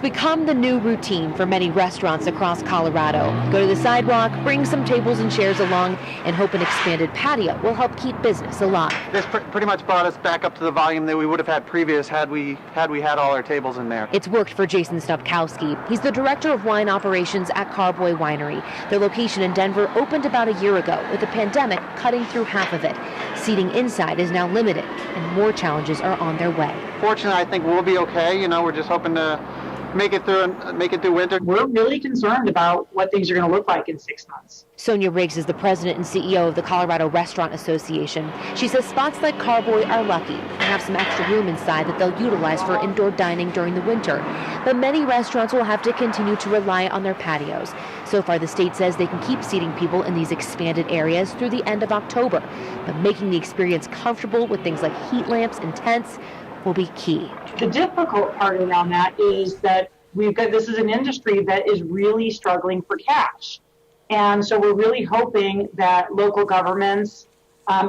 become the new routine for many restaurants across Colorado. Go to the sidewalk, bring some tables and chairs along, and hope an expanded patio will help keep business alive. This pretty much brought us back up to the volume that we would have had previous had we had all our tables in there. It's worked for Jason Stupkowski. He's the director of wine operations at Carboy Winery. Their location in Denver opened about a year ago, with the pandemic cutting through half of it. Seating inside is now limited, and more challenges are on their way. Fortunately, I think we'll be okay. We're just hoping to make it through winter. We're really concerned about what things are going to look like in 6 months. Sonia Riggs is the president and CEO of the Colorado Restaurant Association. She says spots like Carboy are lucky and have some extra room inside that they'll utilize for indoor dining during the winter. But many restaurants will have to continue to rely on their patios. So far, the state says they can keep seating people in these expanded areas through the end of October. But making the experience comfortable with things like heat lamps and tents will be key. The difficult part around that is that this is an industry that is really struggling for cash. And so we're really hoping that local governments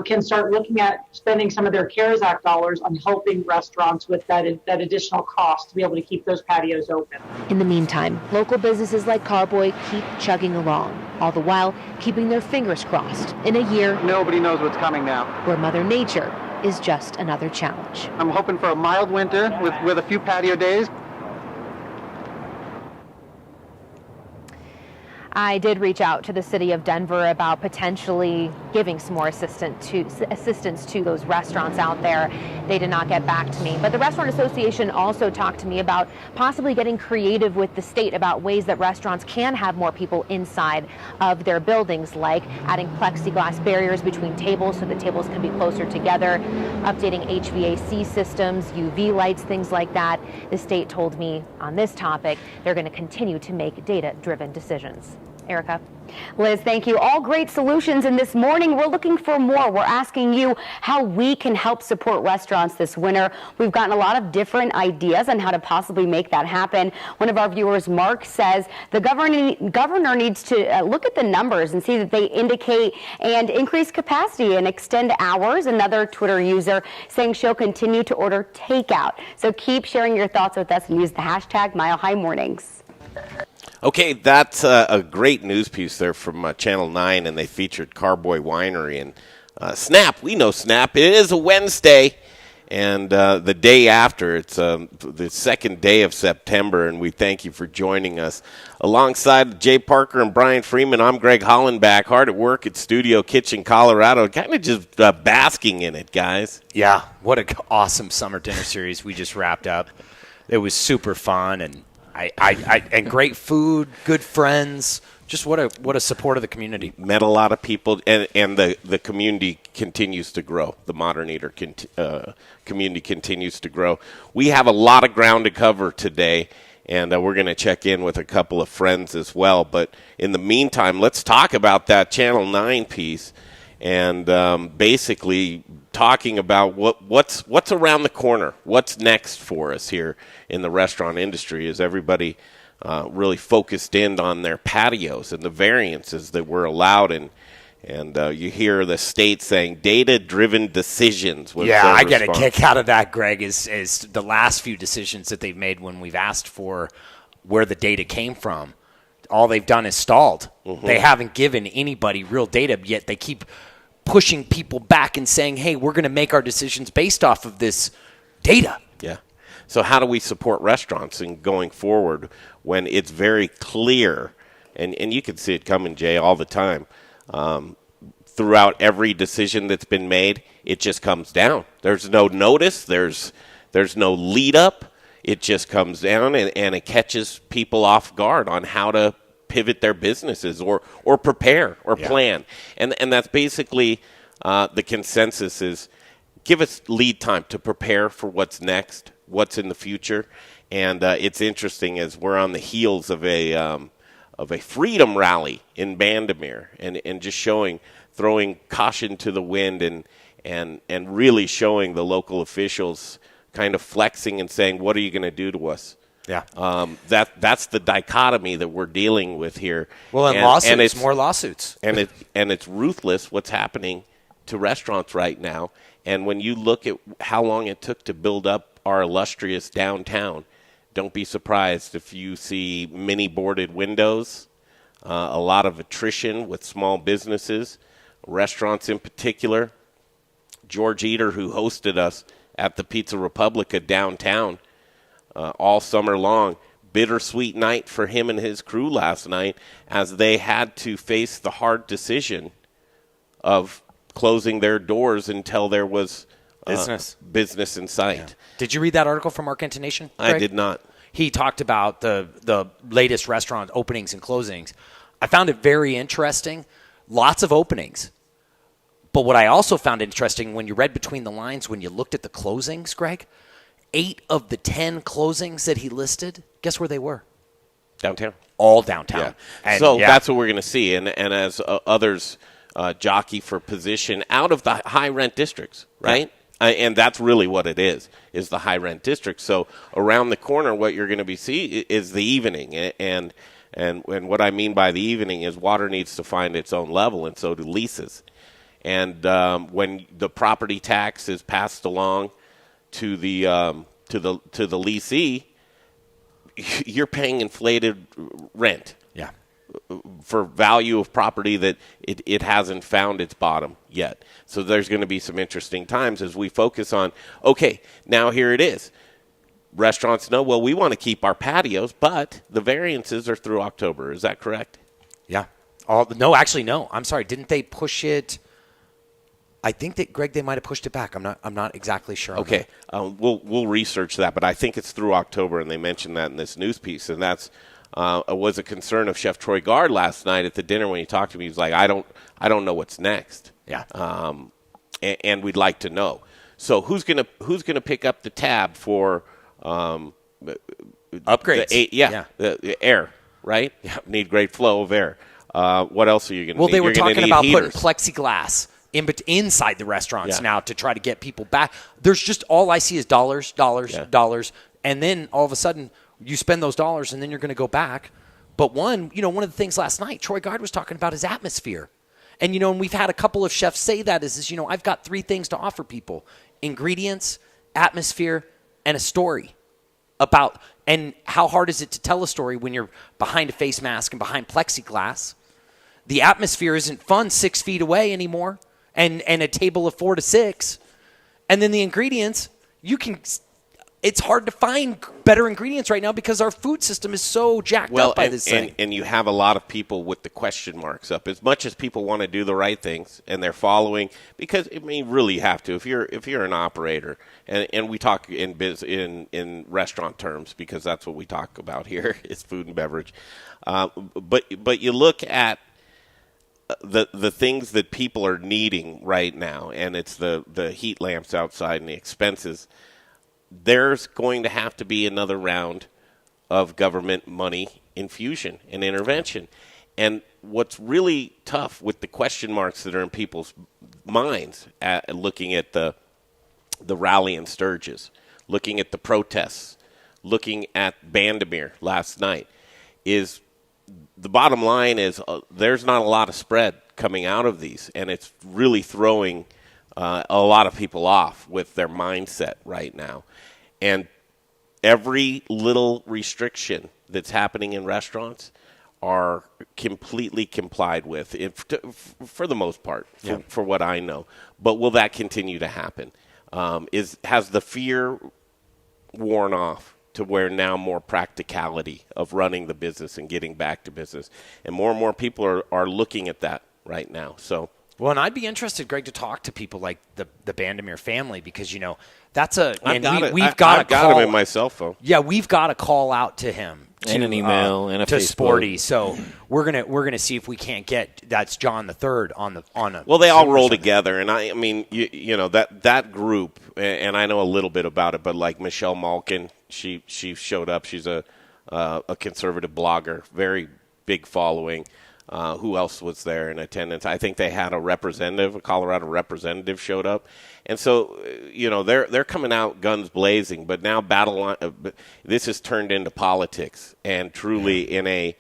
can start looking at spending some of their CARES Act dollars on helping restaurants with that additional cost to be able to keep those patios open. In the meantime, local businesses like Carboy keep chugging along, all the while keeping their fingers crossed in a year nobody knows what's coming now, where Mother Nature is just another challenge. I'm hoping for a mild winter with a few patio days. I did reach out to the city of Denver about potentially giving some more assistance to those restaurants out there. They did not get back to me. But the Restaurant Association also talked to me about possibly getting creative with the state about ways that restaurants can have more people inside of their buildings, like adding plexiglass barriers between tables so that tables can be closer together, updating HVAC systems, UV lights, things like that. The state told me on this topic they're going to continue to make data-driven decisions. Erica. Liz, thank you. All great solutions. And this morning, we're looking for more. We're asking you how we can help support restaurants this winter. We've gotten a lot of different ideas on how to possibly make that happen. One of our viewers, Mark, says the governor needs to look at the numbers and see that they indicate and increase capacity and extend hours. Another Twitter user saying she'll continue to order takeout. So keep sharing your thoughts with us and use the hashtag Mile High Mornings. Okay, that's a great news piece there from Channel 9, and they featured Carboy Winery. And Snap, we know Snap. It is a Wednesday, and the day after, it's the second day of September, and we thank you for joining us. Alongside Jay Parker and Brian Freeman, I'm Greg Hollenbach, hard at work at Studio Kitchen, Colorado, kind of just basking in it, guys. Yeah, what an awesome summer dinner series we just wrapped up. It was super fun, and and great food, good friends. Just what a support of the community. Met a lot of people, and the community continues to grow. The Modern Eater community continues to grow. We have a lot of ground to cover today, and we're going to check in with a couple of friends as well. But in the meantime, let's talk about that Channel 9 piece, and basically talking about what's around the corner, what's next for us here in the restaurant industry. Is everybody really focused in on their patios and the variances that were allowed, and you hear the state saying data-driven decisions. Yeah, I get a kick out of that, Greg, is the last few decisions that they've made when we've asked for where the data came from. All they've done is stalled. Mm-hmm. They haven't given anybody real data, yet they keep pushing people back and saying, hey, we're going to make our decisions based off of this data. Yeah. So how do we support restaurants in going forward when it's very clear, and you can see it coming, Jay, all the time, throughout every decision that's been made, it just comes down. There's no notice. There's no lead up. It just comes down, and it catches people off guard on how to pivot their businesses or prepare or plan. And that's basically the consensus is give us lead time to prepare for what's next, what's in the future. And it's interesting as we're on the heels of a freedom rally in Bandimere and just throwing caution to the wind and really showing the local officials kind of flexing and saying, what are you going to do to us? Yeah. That's the dichotomy that we're dealing with here. Well, and lawsuits, and it's more lawsuits. And it's ruthless what's happening to restaurants right now. And when you look at how long it took to build up our illustrious downtown, don't be surprised if you see many boarded windows, a lot of attrition with small businesses, restaurants in particular. George Eater, who hosted us at the Pizza Republica downtown all summer long, bittersweet night for him and his crew last night as they had to face the hard decision of closing their doors until there was business in sight. Yeah. Did you read that article from Arkansas Nation, Greg? I did not. He talked about the latest restaurant openings and closings. I found it very interesting. Lots of openings. But what I also found interesting when you read between the lines, when you looked at the closings, Greg, 8 of the 10 closings that he listed, guess where they were? Downtown. All downtown. Yeah. And So that's what we're going to see. And as others jockey for position out of the high rent districts, right? Yeah. And that's really what it is the high rent district. So around the corner, what you're going to be seeing is the evening. And what I mean by the evening is water needs to find its own level, and so do leases. And when the property tax is passed along to the leasee, you're paying inflated rent. Yeah. For value of property that it hasn't found its bottom yet. So there's going to be some interesting times as we focus on, okay, now here it is. Restaurants know, well, we want to keep our patios, but the variances are through October. Is that correct? Yeah. No. I'm sorry. Didn't they push it? I think that, Greg, they might have pushed it back. I'm not exactly sure. Okay. We'll research that, but I think it's through October, and they mentioned that in this news piece, and that's was a concern of Chef Troy Gard last night at the dinner when he talked to me. He was like, I don't know what's next. Yeah. And we'd like to know. So who's gonna pick up the tab for upgrades? The air, right? Yeah. Need great flow of air. What else are you gonna? Well, need? they were talking about heaters. putting plexiglass inside the restaurants now to try to get people back. There's just all I see is dollars, and then all of a sudden you spend those dollars and then you're going to go back. But one of the things last night Troy Gard was talking about is atmosphere. And and we've had a couple of chefs say that is I've got 3 things to offer people: ingredients, atmosphere, and a story about. And how hard is it to tell a story when you're behind a face mask and behind plexiglass? The atmosphere isn't fun 6 feet away anymore. And a table of 4 to 6, and then the ingredients, it's hard to find better ingredients right now because our food system is so jacked up by this thing. And you have a lot of people with the question marks up. As much as people want to do the right things and they're following, because really have to. If you're an operator, and we talk in restaurant terms because that's what we talk about here is food and beverage. But you look at the things that people are needing right now, and it's the heat lamps outside and the expenses. There's going to have to be another round of government money infusion and intervention. And what's really tough with the question marks that are in people's minds at looking at the rally in Sturgis, looking at the protests, looking at Vandermeer last night, is the bottom line is there's not a lot of spread coming out of these, and it's really throwing a lot of people off with their mindset right now. And every little restriction that's happening in restaurants are completely complied with, for the most part, for what I know. But will that continue to happen? Has the fear worn off to where now more practicality of running the business and getting back to business? And more people are looking at that right now. So, well, and I'd be interested, Greg, to talk to people like the Vandermeer family because, that's I've got him in my cell phone. Yeah, we've got to call out to him. And an email and a to Facebook. Sporty. So we're gonna see if we can't get that's John the Third on a. Well, they all roll together, and I mean, that group, and I know a little bit about it, but like Michelle Malkin, she showed up. She's a conservative blogger, very big following. Who else was there in attendance? I think they had a Colorado representative showed up. And so, they're coming out guns blazing, but now this has turned into politics and truly in an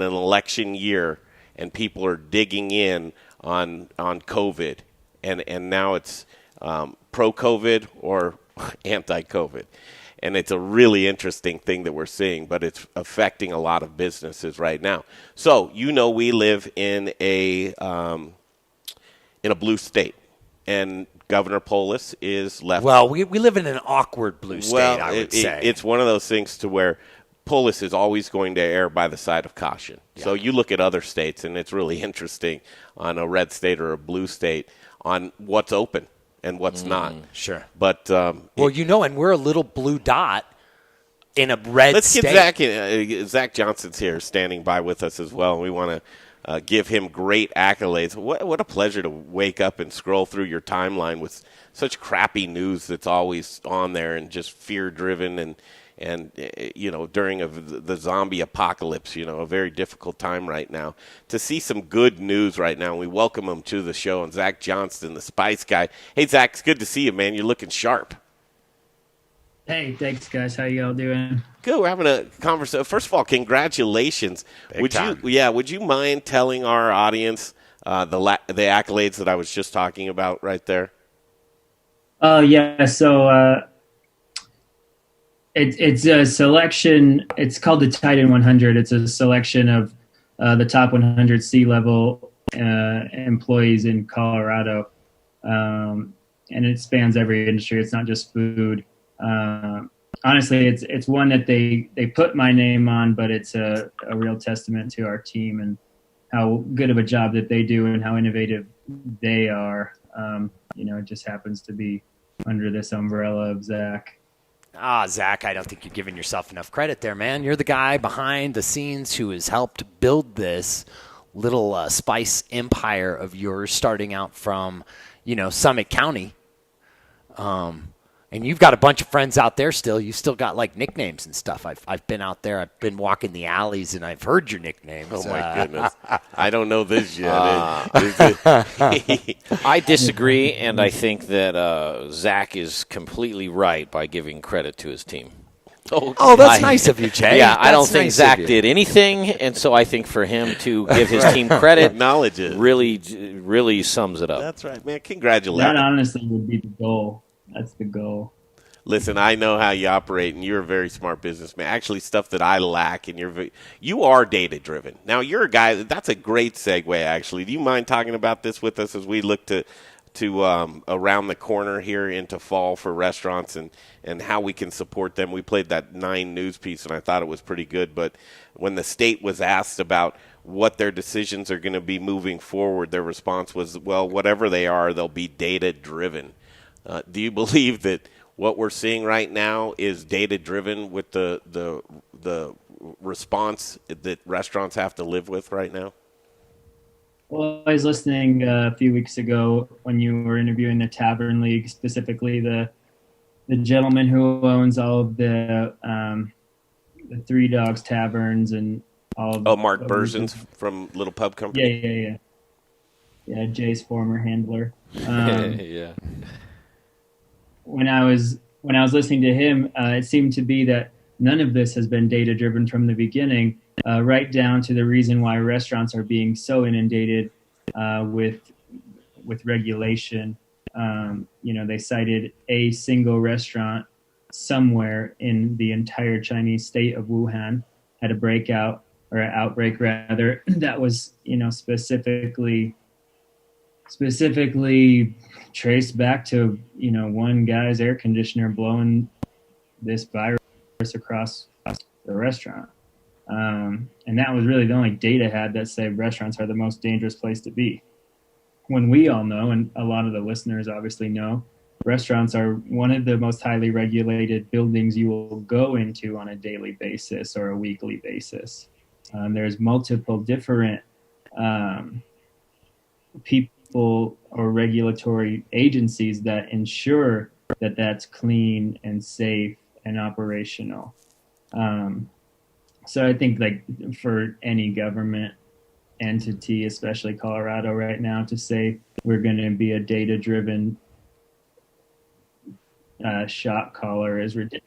election year, and people are digging in on COVID, and now it's pro-COVID or anti-COVID. and it's a really interesting thing that we're seeing, but it's affecting a lot of businesses right now. So, we live in a blue state, and Governor Polis is left. Well, we live in an awkward blue state, I would say. It's one of those things to where Polis is always going to err by the side of caution. Yeah. So you look at other states, and it's really interesting on a red state or a blue state on what's open and what's not. Sure. But and we're a little blue dot in a red state. Let's get Zach Johnson's here standing by with us as well. We want to give him great accolades. What a pleasure to wake up and scroll through your timeline with such crappy news that's always on there and just fear-driven and during the zombie apocalypse, a very difficult time right now. To see some good news right now, we welcome him to the show. And Zach Johnston, the Spice Guy. Hey, Zach, it's good to see you, man. You're looking sharp. Hey, thanks, guys. How y'all doing? Good. We're having a conversation. First of all, congratulations. Would you mind telling our audience the accolades that I was just talking about right there? Yeah. So it's a selection. It's called the Titan 100. It's a selection of the top 100 C-level employees in Colorado, and it spans every industry. It's not just food. Honestly, it's one that they put my name on, but it's a real testament to our team and how good of a job that they do and how innovative they are. It just happens to be under this umbrella of Zach. Zach, I don't think you're giving yourself enough credit there, man. You're the guy behind the scenes who has helped build this little spice empire of yours, starting out from, Summit County. And you've got a bunch of friends out there still. You still got like nicknames and stuff. I've been out there. I've been walking the alleys and I've heard your nicknames. Oh my goodness! I don't know this yet. I disagree, and I think that Zach is completely right by giving credit to his team. Oh, that's nice of you, Jay. Yeah, I don't think Zach did anything, and so I think for him to give his team credit, acknowledge it, really sums it up. That's right, man. Congratulations. That honestly would be the goal. That's the goal. Listen, I know how you operate, and you're a very smart businessman. Actually, stuff that I lack, and you are data-driven. Now, you're a guy. That's a great segue, actually. Do you mind talking about this with us as we look to around the corner here into fall for restaurants and how we can support them? We played that 9 News piece, and I thought it was pretty good. But when the state was asked about what their decisions are going to be moving forward, their response was, well, whatever they are, they'll be data-driven. Do you believe that what we're seeing right now is data-driven with the response that restaurants have to live with right now? Well, I was listening a few weeks ago when you were interviewing the Tavern League, specifically the gentleman who owns all of the Three Dogs Taverns and all of Mark Berzins from Little Pub Company? Yeah, Jay's former handler. Yeah. When I was listening to him, it seemed to be that none of this has been data driven from the beginning, right down to the reason why restaurants are being so inundated with regulation. They cited a single restaurant somewhere in the entire Chinese state of Wuhan had a outbreak rather, that was specifically traced back to one guy's air conditioner blowing this virus across the restaurant, and that was really the only data had that said restaurants are the most dangerous place to be, when we all know, and a lot of the listeners obviously know, restaurants are one of the most highly regulated buildings you will go into on a daily basis or a weekly basis. There's multiple different people or regulatory agencies that ensure that that's clean and safe and operational. So I think for any government entity, especially Colorado right now, to say we're going to be a data-driven shot caller is ridiculous.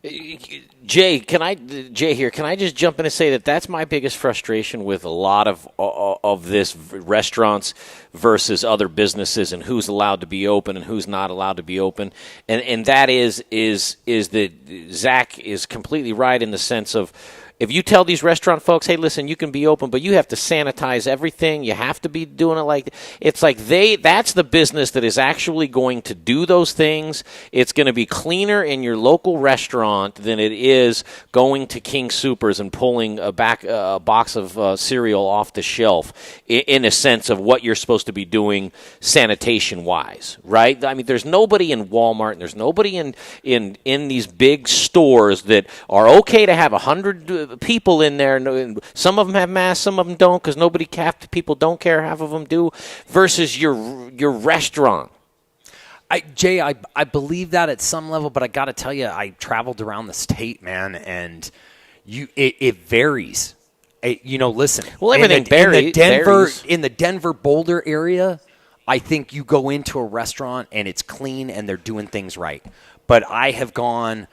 Jay here. Can I just jump in and say that that's my biggest frustration with a lot of this restaurants versus other businesses and who's allowed to be open and who's not allowed to be open, and that is that Zach is completely right in the sense of, if you tell these restaurant folks, hey, listen, you can be open, but you have to sanitize everything. You have to be doing it like it's like that's the business that is actually going to do those things. It's going to be cleaner in your local restaurant than it is going to King Soopers and pulling a box of cereal off the shelf in a sense of what you're supposed to be doing sanitation-wise, right? I mean, there's nobody in Walmart and there's nobody in these big stores that are okay to have 100 people in there. Some of them have masks, some of them don't, because half the people don't care, half of them do, versus your restaurant. Jay, I believe that at some level, but I got to tell you, I traveled around the state, man, and it varies. Listen. Well, everything varies. In the Denver Boulder area, I think you go into a restaurant and it's clean and they're doing things right. But I have gone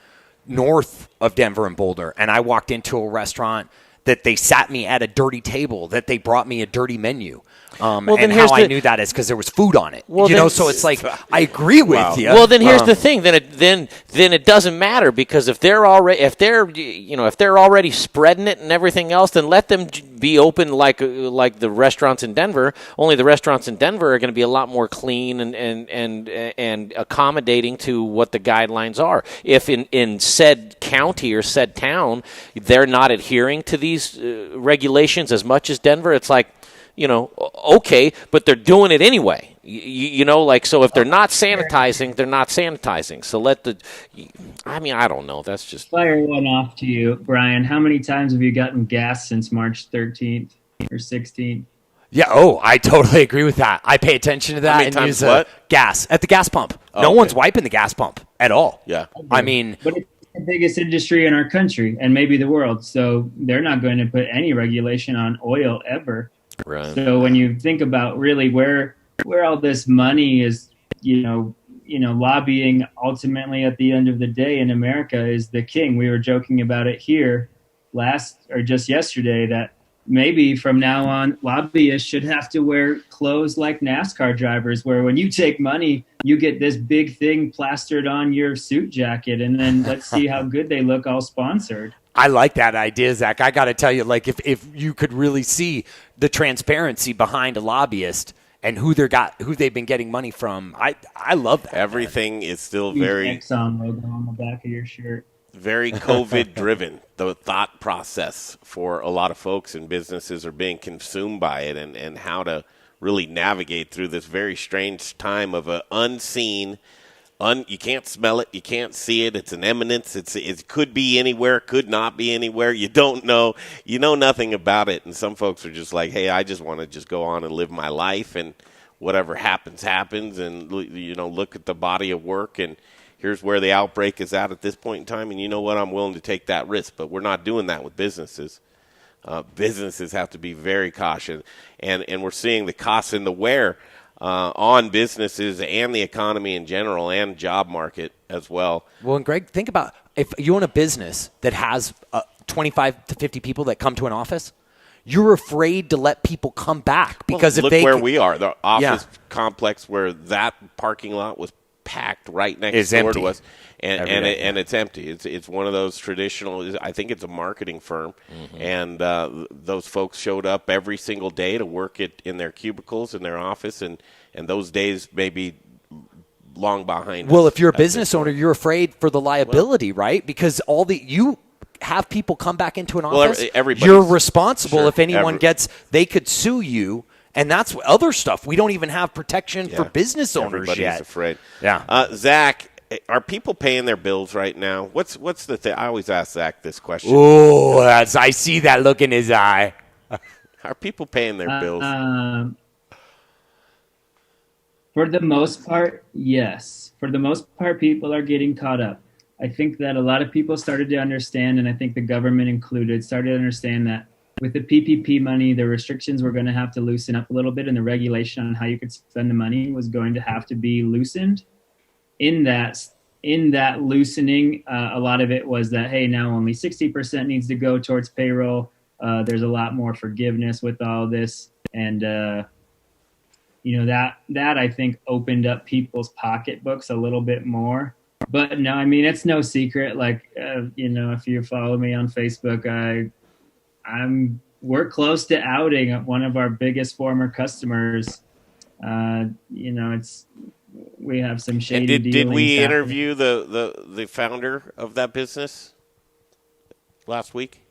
north of Denver and Boulder, and I walked into a restaurant that they sat me at a dirty table, that they brought me a dirty menu. And how I knew that is because there was food on it. So it's like, I agree with you. Well, then here's the thing. Then it doesn't matter, because if they're already spreading it and everything else, then let them be open like the restaurants in Denver. Only the restaurants in Denver are going to be a lot more clean and accommodating to what the guidelines are. If in said county or said town they're not adhering to these regulations as much as Denver, it's like, okay, but they're doing it anyway. So if they're not sanitizing, they're not sanitizing. So I don't know. That's just. Fire one off to you, Brian. How many times have you gotten gas since March 13th or 16th? Yeah, I totally agree with that. I pay attention to that. How many times what? Gas at the gas pump. Oh, no okay. one's wiping the gas pump at all. Yeah. I mean. But it's the biggest industry in our country and maybe the world. So they're not going to put any regulation on oil ever. Right. So when you think about really where all this money is, lobbying ultimately at the end of the day in America is the king. We were joking about it here just yesterday that maybe from now on lobbyists should have to wear clothes like NASCAR drivers, where when you take money, you get this big thing plastered on your suit jacket, and then let's see how good they look all sponsored. I like that idea, Zach. I got to tell you, like, if you could really see the transparency behind a lobbyist and who they've been getting money from, I love that. Everything is still very Exxon logo on the back of your shirt. Very COVID driven. The thought process for a lot of folks and businesses are being consumed by it, and how to really navigate through this very strange time of an unseen. You can't smell it. You can't see it. It's an eminence. It could be anywhere. Could not be anywhere. You don't know. You know nothing about it. And some folks are just like, hey, I just want to just go on and live my life, and whatever happens, happens. And, look at the body of work, and here's where the outbreak is at this point in time. And you know what? I'm willing to take that risk. But we're not doing that with businesses. Businesses have to be very cautious. And we're seeing the costs in the wear on businesses and the economy in general, and job market as well. Well, and Greg, think about if you own a business that has 25 to 50 people that come to an office, you're afraid to let people come back because look where we are, the office complex where that parking lot was packed right next door to us, and it's empty. It's one of those traditional. I think it's a marketing firm, and those folks showed up every single day to work in their cubicles in their office, and those days may be long behind. Well, if you're a business owner, you're afraid for the liability, right? Because you have people come back into an office. You're responsible if anyone they could sue you. And that's other stuff. We don't even have protection for business owners Everybody's yet. Afraid. Yeah. Zach, are people paying their bills right now? What's the thing? I always ask Zach this question. Oh, I see that look in his eye. Are people paying their bills? For the most part, yes. For the most part, people are getting caught up. I think that a lot of people started to understand, and I think the government included, started to understand that with the PPP money, the restrictions were going to have to loosen up a little bit, and the regulation on how you could spend the money was going to have to be loosened. In that, in that loosening, a lot of it was that, hey, now only 60% needs to go towards payroll. There's a lot more forgiveness with all this. And, that I think opened up people's pocketbooks a little bit more. But no, I mean, it's no secret. Like, if you follow me on Facebook, we're close to outing one of our biggest former customers. We have some shady And did we dealings interview the founder of that business last week?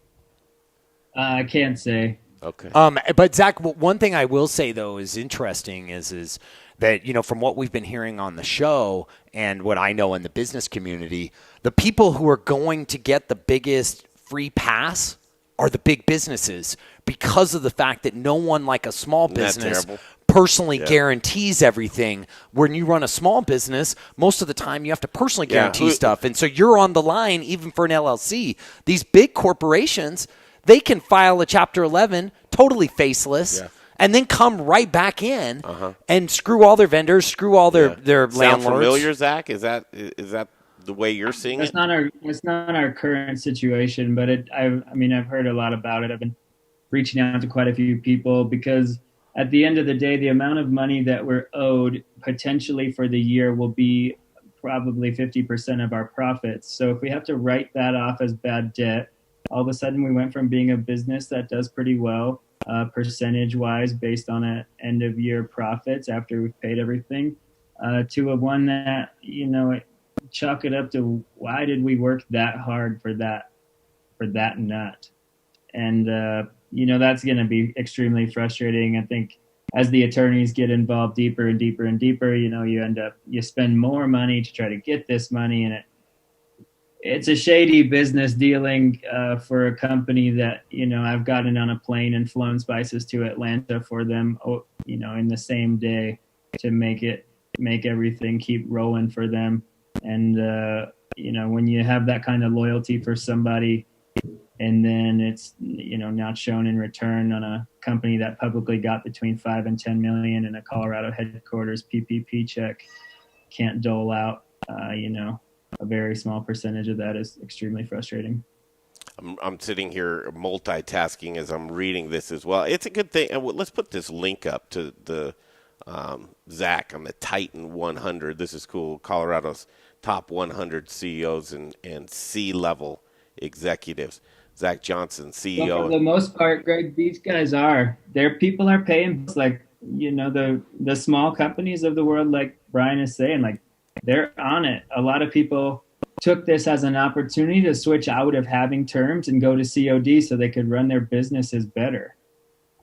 I can't say. Okay. But Zach, one thing I will say though is interesting is that, from what we've been hearing on the show and what I know in the business community, the people who are going to get the biggest free pass are the big businesses, because of the fact that no one like a small business personally guarantees everything. When you run a small business, most of the time you have to personally guarantee stuff. And so you're on the line even for an LLC. These big corporations, they can file a Chapter 11 totally faceless and then come right back in and screw all their vendors, screw all their landlords. Sound familiar, Zach? Is that the way you're seeing It's not our current situation, but I've heard a lot about it. I've been reaching out to quite a few people, because at the end of the day, the amount of money that we're owed potentially for the year will be probably 50% of our profits. So if we have to write that off as bad debt, all of a sudden we went from being a business that does pretty well percentage-wise based on end of year profits after we've paid everything, to a one that, chalk it up to, why did we work that hard for that nut? And that's going to be extremely frustrating. I think as the attorneys get involved deeper and deeper and deeper, you spend more money to try to get this money, and it's a shady business dealing for a company that, I've gotten on a plane and flown spices to Atlanta for them, in the same day, to make everything keep rolling for them. And, when you have that kind of loyalty for somebody, and then it's, not shown in return on a company that publicly got between 5 and 10 million in a Colorado headquarters PPP check, can't dole out, a very small percentage of that, is extremely frustrating. I'm sitting here multitasking as I'm reading this as well. It's a good thing. Let's put this link up to the Zach on the Titan 100. This is cool. Colorado's top 100 CEOs and C-level executives. Zach Johnson, CEO. Well, for the most part, Greg, these guys people are paying, like, the small companies of the world, like Brian is saying, like, they're on it. A lot of people took this as an opportunity to switch out of having terms and go to COD so they could run their businesses better.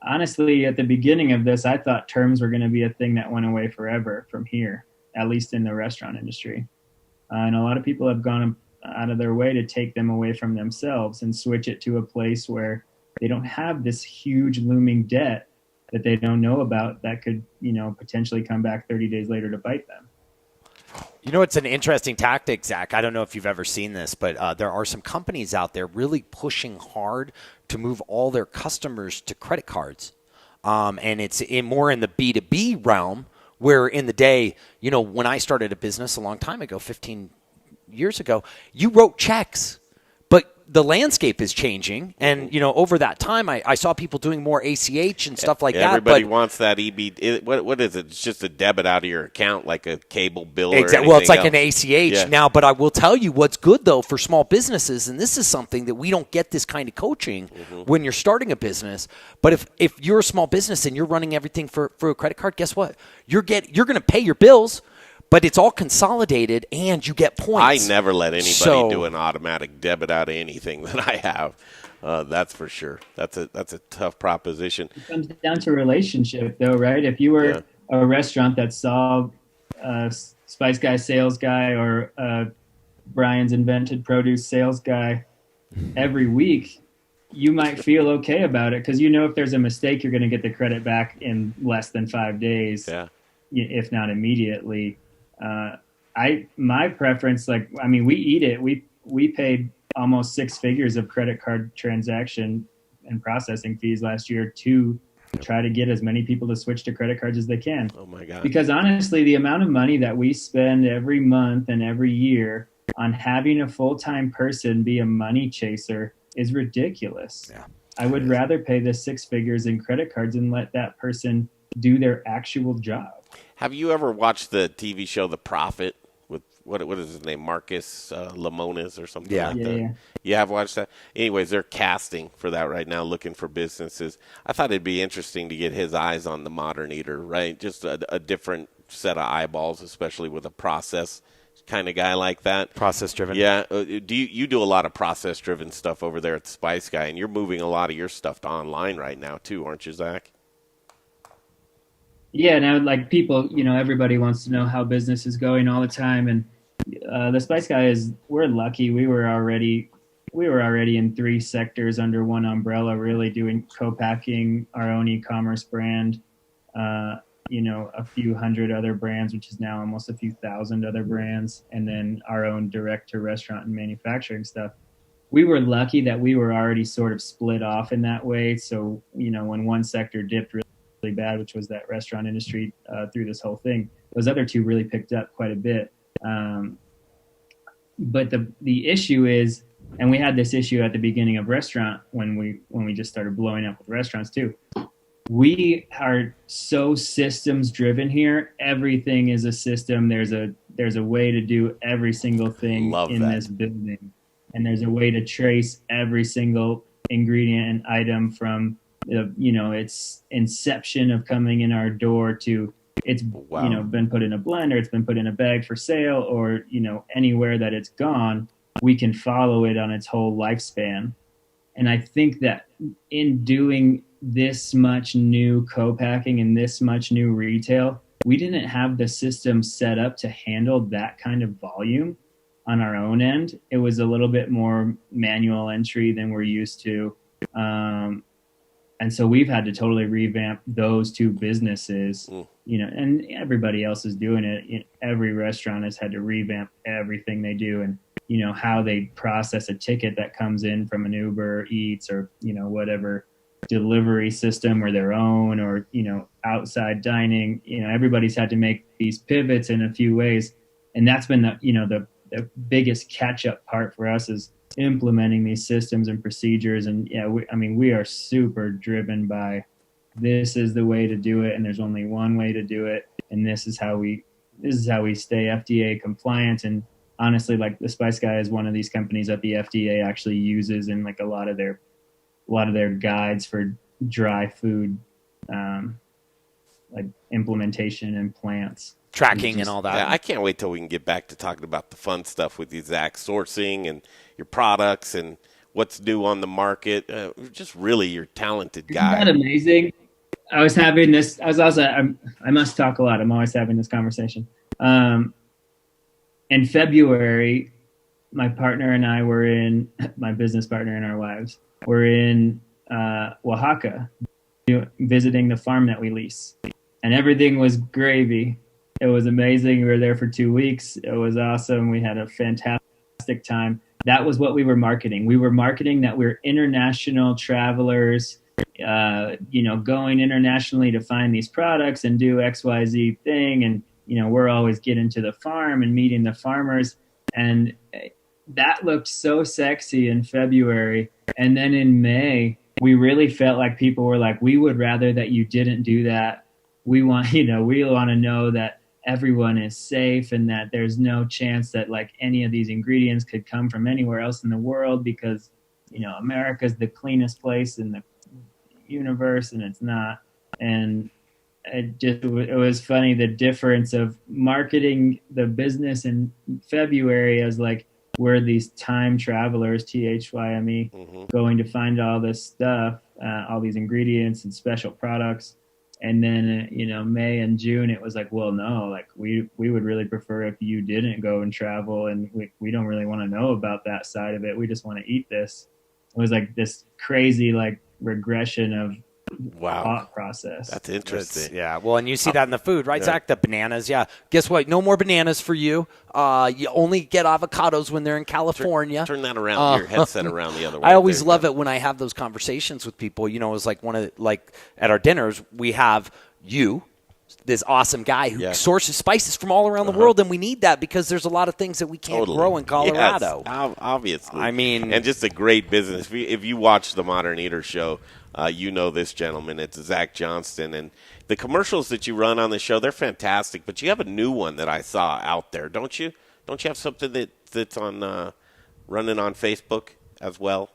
Honestly, at the beginning of this, I thought terms were going to be a thing that went away forever from here, at least in the restaurant industry. And a lot of people have gone out of their way to take them away from themselves and switch it to a place where they don't have this huge looming debt that they don't know about that could, potentially come back 30 days later to bite them. It's an interesting tactic, Zach. I don't know if you've ever seen this, but there are some companies out there really pushing hard to move all their customers to credit cards. And it's more in the B2B realm, where in the day, when I started a business a long time ago, 15 years ago, you wrote checks. But the landscape is changing, and over that time, I saw people doing more ACH and stuff like that. Everybody wants that EB. What is it? It's just a debit out of your account, like a cable bill. Exactly. Well, it's like an ACH now. But I will tell you what's good though for small businesses, and this is something that we don't get this kind of coaching when you're starting a business. But if you're a small business and you're running everything for a credit card, guess what? You're going to pay your bills. But it's all consolidated, and you get points. I never let anybody do an automatic debit out of anything that I have. That's for sure. That's a tough proposition. It comes down to relationship, though, right? If you were a restaurant that saw Spice Guy sales guy or Brian's Invented Produce sales guy every week, you might feel okay about it because if there's a mistake, you're going to get the credit back in less than 5 days, if not immediately. My preference, we eat it. We paid almost 6 figures of credit card transaction and processing fees last year to try to get as many people to switch to credit cards as they can. Oh my God. Because honestly, the amount of money that we spend every month and every year on having a full-time person be a money chaser is ridiculous. Yeah. I would rather pay the 6 figures in credit cards and let that person do their actual job. Have you ever watched the TV show The Prophet with what is his name, Marcus Lemonis or something like that? Yeah. You have watched that? Anyways, they're casting for that right now, looking for businesses. I thought it'd be interesting to get his eyes on the modern eater, right? Just a different set of eyeballs, especially with a process kind of guy like that. Process driven. Yeah. You do a lot of process driven stuff over there at Spice Guy, and you're moving a lot of your stuff to online right now too, aren't you, Zach? Yeah, now like people, everybody wants to know how business is going all the time, and the Spice Guy we're lucky. We were already in 3 sectors under one umbrella, really doing co-packing, our own e-commerce brand, a few hundred other brands, which is now almost a few thousand other brands, and then our own direct to restaurant and manufacturing stuff. We were lucky that we were already sort of split off in that way. So, when one sector dipped really bad, which was that restaurant industry through this whole thing, those other 2 really picked up quite a bit. But the issue is, and we had this issue at the beginning of restaurant when we just started blowing up with restaurants too. We are so systems driven here. Everything is a system. There's a way to do every single thing this building, and there's a way to trace every single ingredient and item from its inception of coming in our door to it's been put in a blender, it's been put in a bag for sale, or anywhere that it's gone, we can follow it on its whole lifespan. And I think that in doing this much new co-packing and this much new retail, we didn't have the system set up to handle that kind of volume on our own end. It was a little bit more manual entry than we're used to. And so we've had to totally revamp those 2 businesses, and everybody else is doing it. Every restaurant has had to revamp everything they do, and, how they process a ticket that comes in from an Uber Eats or, whatever delivery system or their own, or, outside dining. Everybody's had to make these pivots in a few ways. And that's been the biggest catch up part for us is implementing these systems and procedures. And we are super driven by this is the way to do it, and there's only one way to do it, and this is how we stay FDA compliant. And honestly, like the Spice Guy is one of these companies that the FDA actually uses in like a lot of their guides for dry food like implementation and plants. Tracking and all that. Yeah, I can't wait till we can get back to talking about the fun stuff with you, Zach, sourcing and your products and what's new on the market. Just really, you're a talented guy. Isn't that amazing? I must talk a lot. I'm always having this conversation. In February, my partner and I my business partner and our wives were in Oaxaca visiting the farm that we lease, and everything was gravy. It was amazing. We were there for 2 weeks. It was awesome. We had a fantastic time. That was what we were marketing. We were marketing that we're international travelers, going internationally to find these products and do XYZ thing. And, we're always getting to the farm and meeting the farmers. And that looked so sexy in February. And then in May, we really felt like people were like, we would rather that you didn't do that. We want to know that everyone is safe and that there's no chance that like any of these ingredients could come from anywhere else in the world because, America's the cleanest place in the universe, and it's not. And it was funny, the difference of marketing the business in February as like, we're these time travelers, THYME, going to find all this stuff, all these ingredients and special products. And then, May and June, it was like, well, no, like we would really prefer if you didn't go and travel, and we don't really want to know about that side of it. We just want to eat this. It was like this crazy like regression of Wow. thought process. That's interesting. Yeah, well, and you see that in the food, right, Zach? The bananas, yeah. Guess what? No more bananas for you. You only get avocados when they're in California. Turn that around, your headset around the other way. I always There you love go. it when I have those conversations with people. You know, it's like at our dinners, we have this awesome guy who sources spices from all around the world, and we need that because there's a lot of things that we can't grow in Colorado. Yes, obviously. I mean, and just a great business. If you watch the Modern Eater show, you know this gentleman. It's Zach Johnston, and the commercials that you run on the show, they're fantastic. But you have a new one that I saw out there, don't you? Don't you have something that's on running on Facebook as well?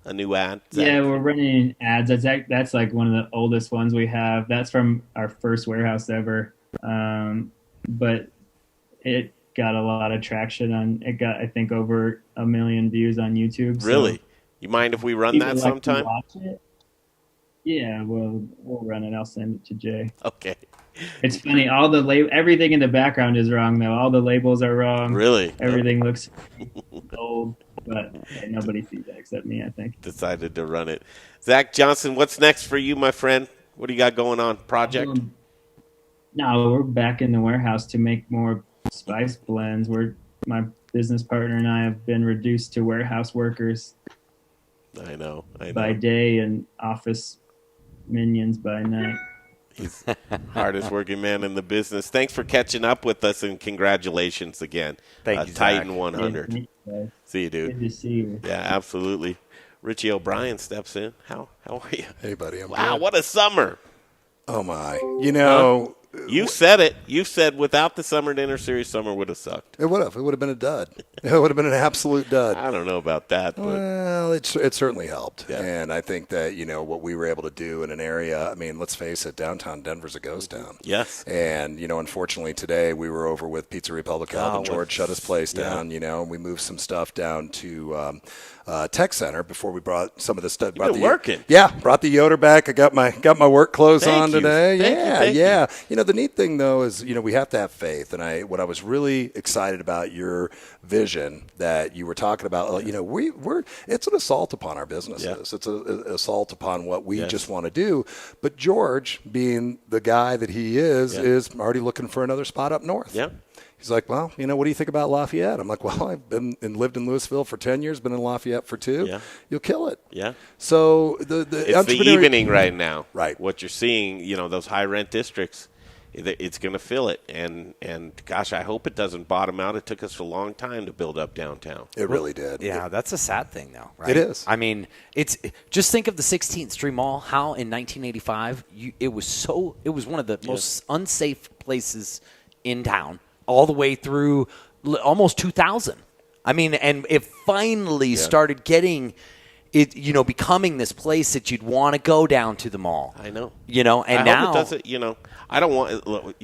A new ad? Yeah, we're running ads. That's like one of the oldest ones we have. That's from our first warehouse ever. But it got a lot of traction it got, I think, over 1 million views on YouTube. Really? So you mind if we run that sometime? Watch it. Yeah, we'll run it. I'll send it to Jay. Okay. It's funny. All the everything in the background is wrong though. All the labels are wrong. Really? Everything looks old, but nobody sees that except me, I think. Decided to run it. Zach Johnson, what's next for you, my friend? What do you got going on? Project? No, we're back in the warehouse to make more spice blends. My business partner and I have been reduced to warehouse workers I know. by day and office minions by night. He's the hardest working man in the business. Thanks for catching up with us, and congratulations again. Thank you, Titan Zach. 100. Yeah, See you, dude. good to see you. Yeah, absolutely. Richie O'Brien steps in. How are you? Hey, buddy. I'm Wow, good. what a summer. Oh, my. You know, You said it. You said without the summer dinner series, summer would have sucked. it would have. It would have been a dud. It would have been an absolute dud. I don't know about that, but Well, it certainly helped. Yeah. And I think that, what we were able to do in an area, I mean, let's face it, downtown Denver's a ghost town. yes. And, unfortunately today we were over with Pizza Republic. Alvin George shut his place down, and we moved some stuff down to Tech Center before we brought some of the stuff. You've been working. Yeah, brought the Yoder back. I got my work clothes Thank on you. today. Thank Yeah. The neat thing though is, we have to have faith. And what I was really excited about your vision that you were talking about, it's an assault upon our businesses. Yeah. It's an assault upon what we Yes. just want to do. But George, being the guy that he is already looking for another spot up north. Yeah. He's like, well, what do you think about Lafayette? I'm like, well, I've been and lived in Louisville for 10 years, been in Lafayette for 2. Yeah. You'll kill it. Yeah. So the It's the entrepreneur- evening right now. Right. What you're seeing, those high rent districts, it's going to fill it. And gosh, I hope it doesn't bottom out. It took us a long time to build up downtown. It really did. Yeah, that's a sad thing, though, right? It is. I mean, just think of the 16th Street Mall. How in 1985 it was one of the most unsafe places in town, all the way through almost 2000. I mean, and it finally started getting it, becoming this place that you'd want to go down to the mall. I know. And I now hope it doesn't, I don't want,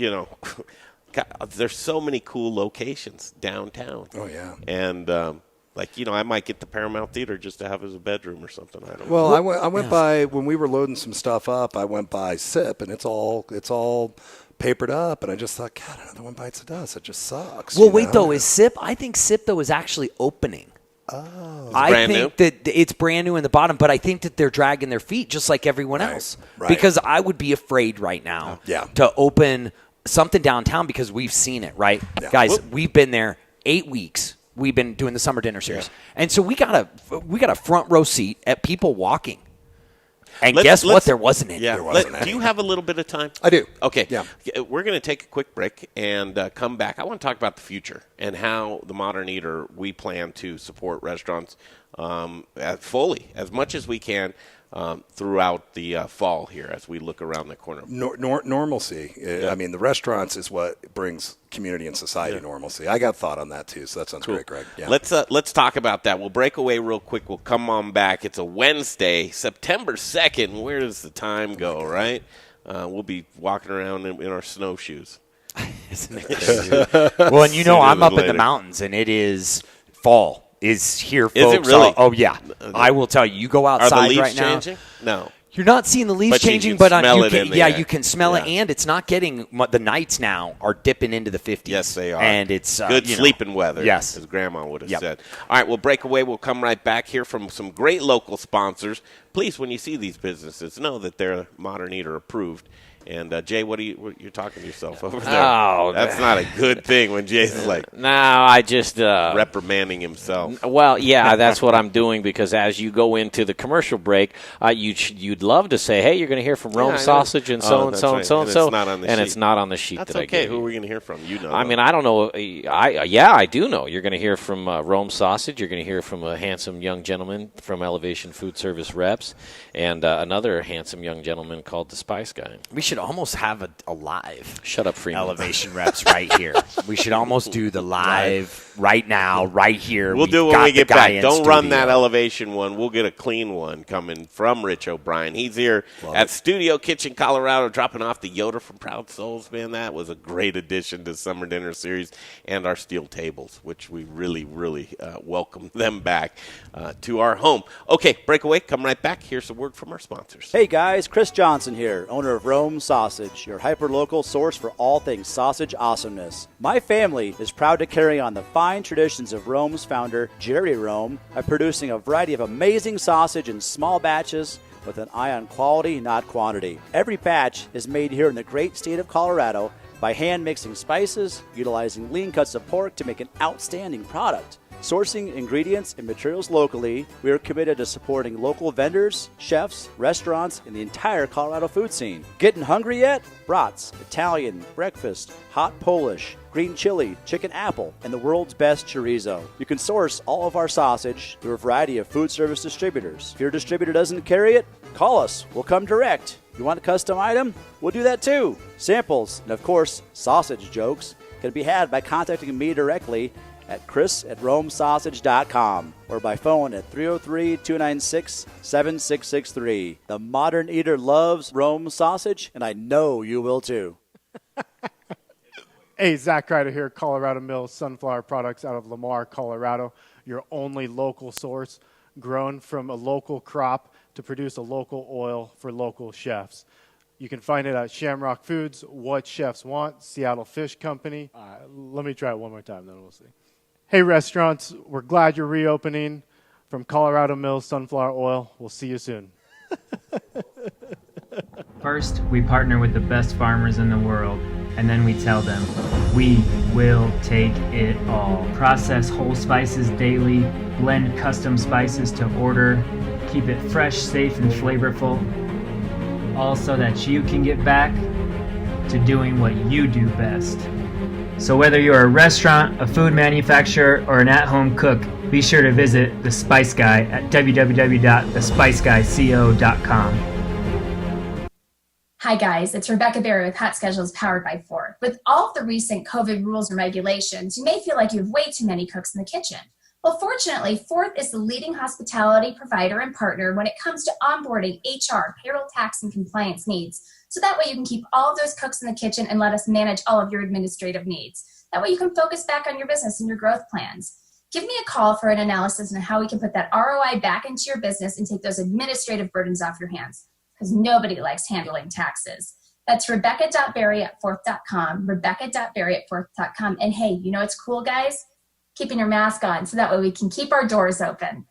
God, there's so many cool locations downtown. Oh, yeah. And, I might get the Paramount Theater just to have as a bedroom or something. I don't know. Well, I went by when we were loading some stuff up. I went by SIP, and it's all papered up, and I just thought, God, another one bites the dust. It just sucks. Well, wait, though, is SIP? I think SIP, though, is actually opening. Oh. I brand think that it's brand new in the bottom, but I think that they're dragging their feet just like everyone else. Right. Because I would be afraid right now to open something downtown because we've seen it, right? Yeah. Guys, we've been there 8 weeks. We've been doing the summer dinner series. And so we got a front row seat at people walking. And guess what? There wasn't any. Yeah. There wasn't any. Do you have a little bit of time? I do. Okay. Yeah. We're going to take a quick break and come back. I want to talk about the future and how the Modern Eater, we plan to support restaurants fully, as much as we can, throughout the fall here as we look around the corner. Normalcy. I mean, the restaurants is what brings community and society normalcy. I got thought on that too, so that sounds great, Greg. Yeah. Let's talk about that. We'll break away real quick. We'll come on back. It's a Wednesday, September 2nd. Where does the time go, right? We'll be walking around in our snowshoes. Isn't it? Well, and I'm up in the later. mountains, and it is fall. Is here, folks. Is it really? Oh, yeah. I will tell you. You go Are outside the leaves right now. changing? No. You're not seeing the leaves But you changing, can but smell it in the air. you can smell it, Yeah. and it's not getting the nights now are dipping into the 50s. Yes, they are. And it's good sleeping weather. Yes, as Grandma would have Yep. said. All right, we'll break away. We'll come right back here from some great local sponsors. Please, when you see these businesses, know that they're Modern Eater approved. And Jay, you're talking to yourself over there? Oh, that's not a good thing when Jay's like, no, I just reprimanding himself. Well, yeah, that's what I'm doing because as you go into the commercial break, you'd love to say, hey, you're going to hear from Rome Sausage and so and so and so and so, and it's not on the sheet. That's that I okay. gave Who you. are we going to hear from? You know. I mean, I don't know. I do know. You're going to hear from Rome Sausage. You're going to hear from a handsome young gentleman from Elevation Foodservice Reps, and another handsome young gentleman called the Spice Guy. We should almost have a live Shut up, Freeman. Elevation Reps right here. We should almost do the live right now, right here. We'll do it when got we the get guy back. in Don't run studio. that Elevation one. We'll get a clean one coming from Rich O'Brien. He's here at Studio Kitchen, Colorado, dropping off the Yoder from Proud Souls. Man, that was a great addition to Summer Dinner Series and our steel tables, which we really, really welcome them back to our home. Okay, breakaway. Come right back. Here's a word from our sponsors. Hey guys, Chris Johnson here, owner of Rome Sausage, your hyper-local source for all things sausage awesomeness. My family is proud to carry on the fine traditions of Rome's founder, Jerry Rome, by producing a variety of amazing sausage in small batches with an eye on quality, not quantity. Every batch is made here in the great state of Colorado by hand mixing spices, utilizing lean cuts of pork to make an outstanding product. Sourcing ingredients and materials locally, we are committed to supporting local vendors, chefs, restaurants, and the entire Colorado food scene. Getting hungry yet? Brats, Italian, breakfast, hot Polish, green chili, chicken apple, and the world's best chorizo. You can source all of our sausage through a variety of food service distributors. If your distributor doesn't carry it, call us. We'll come direct. You want a custom item? We'll do that too. Samples, and of course, sausage jokes, can be had by contacting me directly at chris@romesausage.com or by phone at 303-296-7663. The modern eater loves Rome sausage, and I know you will too. Hey, Zach Ryder here, Colorado Mills Sunflower Products out of Lamar, Colorado. Your only local source, grown from a local crop to produce a local oil for local chefs. You can find it at Shamrock Foods, What Chefs Want, Seattle Fish Company. Let me try it one more time, then we'll see. Hey, restaurants, we're glad you're reopening. From Colorado Mills Sunflower Oil, we'll see you soon. First, we partner with the best farmers in the world, and then we tell them, we will take it all. Process whole spices daily, blend custom spices to order, keep it fresh, safe, and flavorful, all so that you can get back to doing what you do best. So whether you're a restaurant, a food manufacturer, or an at-home cook, be sure to visit The Spice Guy at www.thespiceguyco.com. Hi guys, it's Rebecca Berry with HotSchedules powered by Ford. With all of the recent COVID rules and regulations, you may feel like you have way too many cooks in the kitchen. Well, fortunately, Ford is the leading hospitality provider and partner when it comes to onboarding HR, payroll, tax, and compliance needs. So that way you can keep all of those cooks in the kitchen and let us manage all of your administrative needs. That way you can focus back on your business and your growth plans. Give me a call for an analysis on how we can put that ROI back into your business and take those administrative burdens off your hands, because nobody likes handling taxes. That's rebecca.berry@forth.com, rebecca.berry@forth.com. And hey, you know what's cool, guys? Keeping your mask on so that way we can keep our doors open.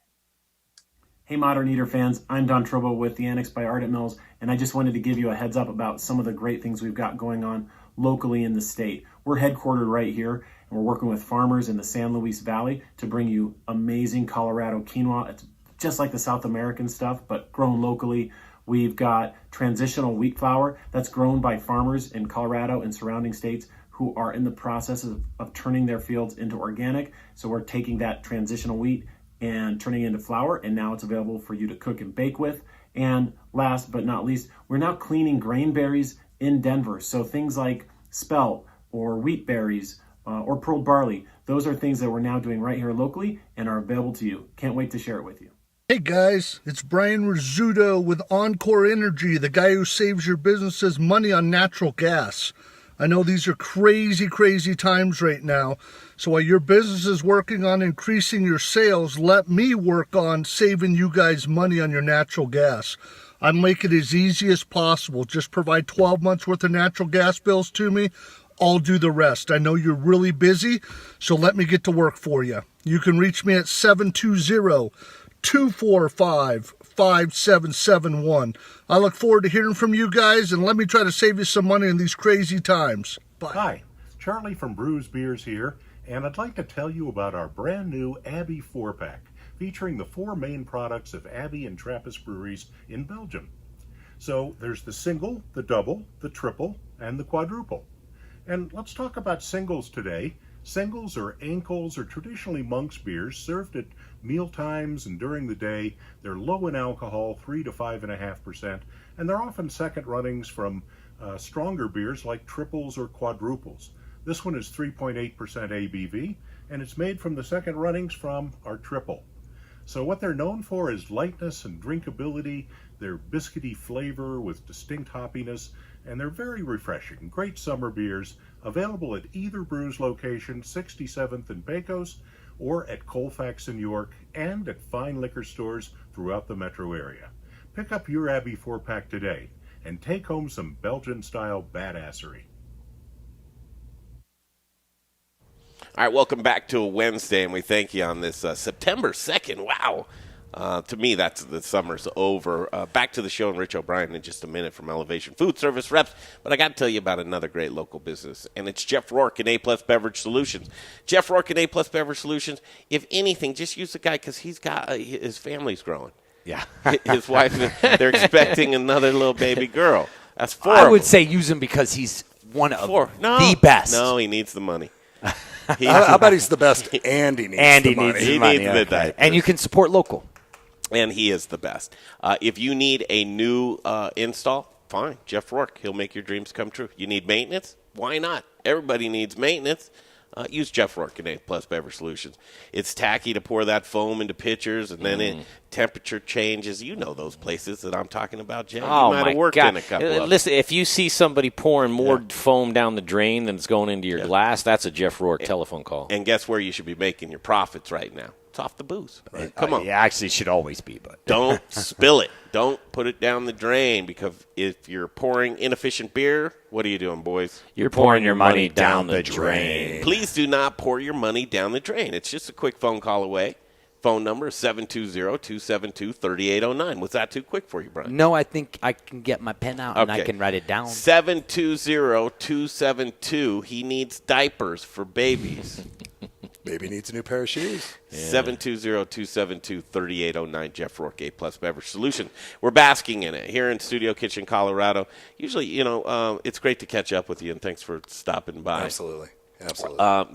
Hey Modern Eater fans, I'm Don Trobo with the Annex by Ardent Mills, and I just wanted to give you a heads up about some of the great things we've got going on locally in the state. We're headquartered right here, and we're working with farmers in the San Luis Valley to bring you amazing Colorado quinoa. It's just like the South American stuff, but grown locally. We've got transitional wheat flour that's grown by farmers in Colorado and surrounding states who are in the process of turning their fields into organic. So we're taking that transitional wheat and turning it into flour, and now it's available for you to cook and bake with. And last but not least, we're now cleaning grain berries in Denver. So things like spelt or wheat berries or pearl barley, those are things that we're now doing right here locally and are available to you. Can't wait to share it with you. Hey guys, it's Brian Rizzuto with Encore Energy, the guy who saves your businesses money on natural gas. I know these are crazy, crazy times right now. So while your business is working on increasing your sales, let me work on saving you guys money on your natural gas. I make it as easy as possible. Just provide 12 months worth of natural gas bills to me. I'll do the rest. I know you're really busy, so let me get to work for you. You can reach me at 720-245-5771. I look forward to hearing from you guys, and let me try to save you some money in these crazy times. Bye. Hi, Charlie from Brews Beers here, and I'd like to tell you about our brand new Abbey 4-pack, featuring the 4 main products of Abbey and Trappist breweries in Belgium. So there's the single, the double, the triple, and the quadruple. And let's talk about singles today. Singles or Ioacals are traditionally monks beers served at meal times and during the day. They're low in alcohol, 3 to 5.5%, and they're often second runnings from stronger beers like triples or quadruples. This one is 3.8% ABV, and it's made from the second runnings from our triple. So what they're known for is lightness and drinkability. They're biscuity flavor with distinct hoppiness, and they're very refreshing. Great summer beers, available at either Brews location, 67th and Pecos, or at Colfax in York, and at fine liquor stores throughout the metro area. Pick up your Abbey 4-pack today and take home some Belgian-style badassery. All right, welcome back to a Wednesday, and we thank you on this September 2nd. Wow. To me, that's the summer's over. Back to the show and Rich O'Brien in just a minute from Elevation Foodservice Reps. But I got to tell you about another great local business, and it's Jeff Rourke and A-Plus Beverage Solutions. Jeff Rourke and A-Plus Beverage Solutions, if anything, just use the guy because he's got his family's growing. Yeah. His wife, they're expecting another little baby girl. That's 4 I of would them. say use him because he's one of 4. No, the best. No, he needs the money. How about he's the best and he needs the money? He needs the money. And you can support local. And he is the best. If you need a new install, fine. Jeff Rourke, he'll make your dreams come true. You need maintenance? Why not? Everybody needs maintenance. Use Jeff Rourke and A-Plus Beverage Solutions. It's tacky to pour that foam into pitchers, and then temperature changes. You know those places that I'm talking about, Jay. Oh, you might have worked in a couple of them. Listen, if you see somebody pouring more foam down the drain than it's going into your glass, that's a Jeff Rourke telephone call. And guess where you should be making your profits right now? It's off the booze. Right. Come on. Yeah, actually should always be. But don't spill it. Don't put it down the drain, because if you're pouring inefficient beer, what are you doing, boys? You're pouring your money down the drain. Please do not pour your money down the drain. It's just a quick phone call away. Phone number is 720-272-3809. Was that too quick for you, Brian? No, I think I can get my pen out and I can write it down. 720-272. He needs diapers for babies. Baby needs a new pair of shoes. 720-272-3809. Jeff Rourke, A-Plus Beverage Solution. We're basking in it here in Studio Kitchen, Colorado. Usually, it's great to catch up with you, and thanks for stopping by. Absolutely.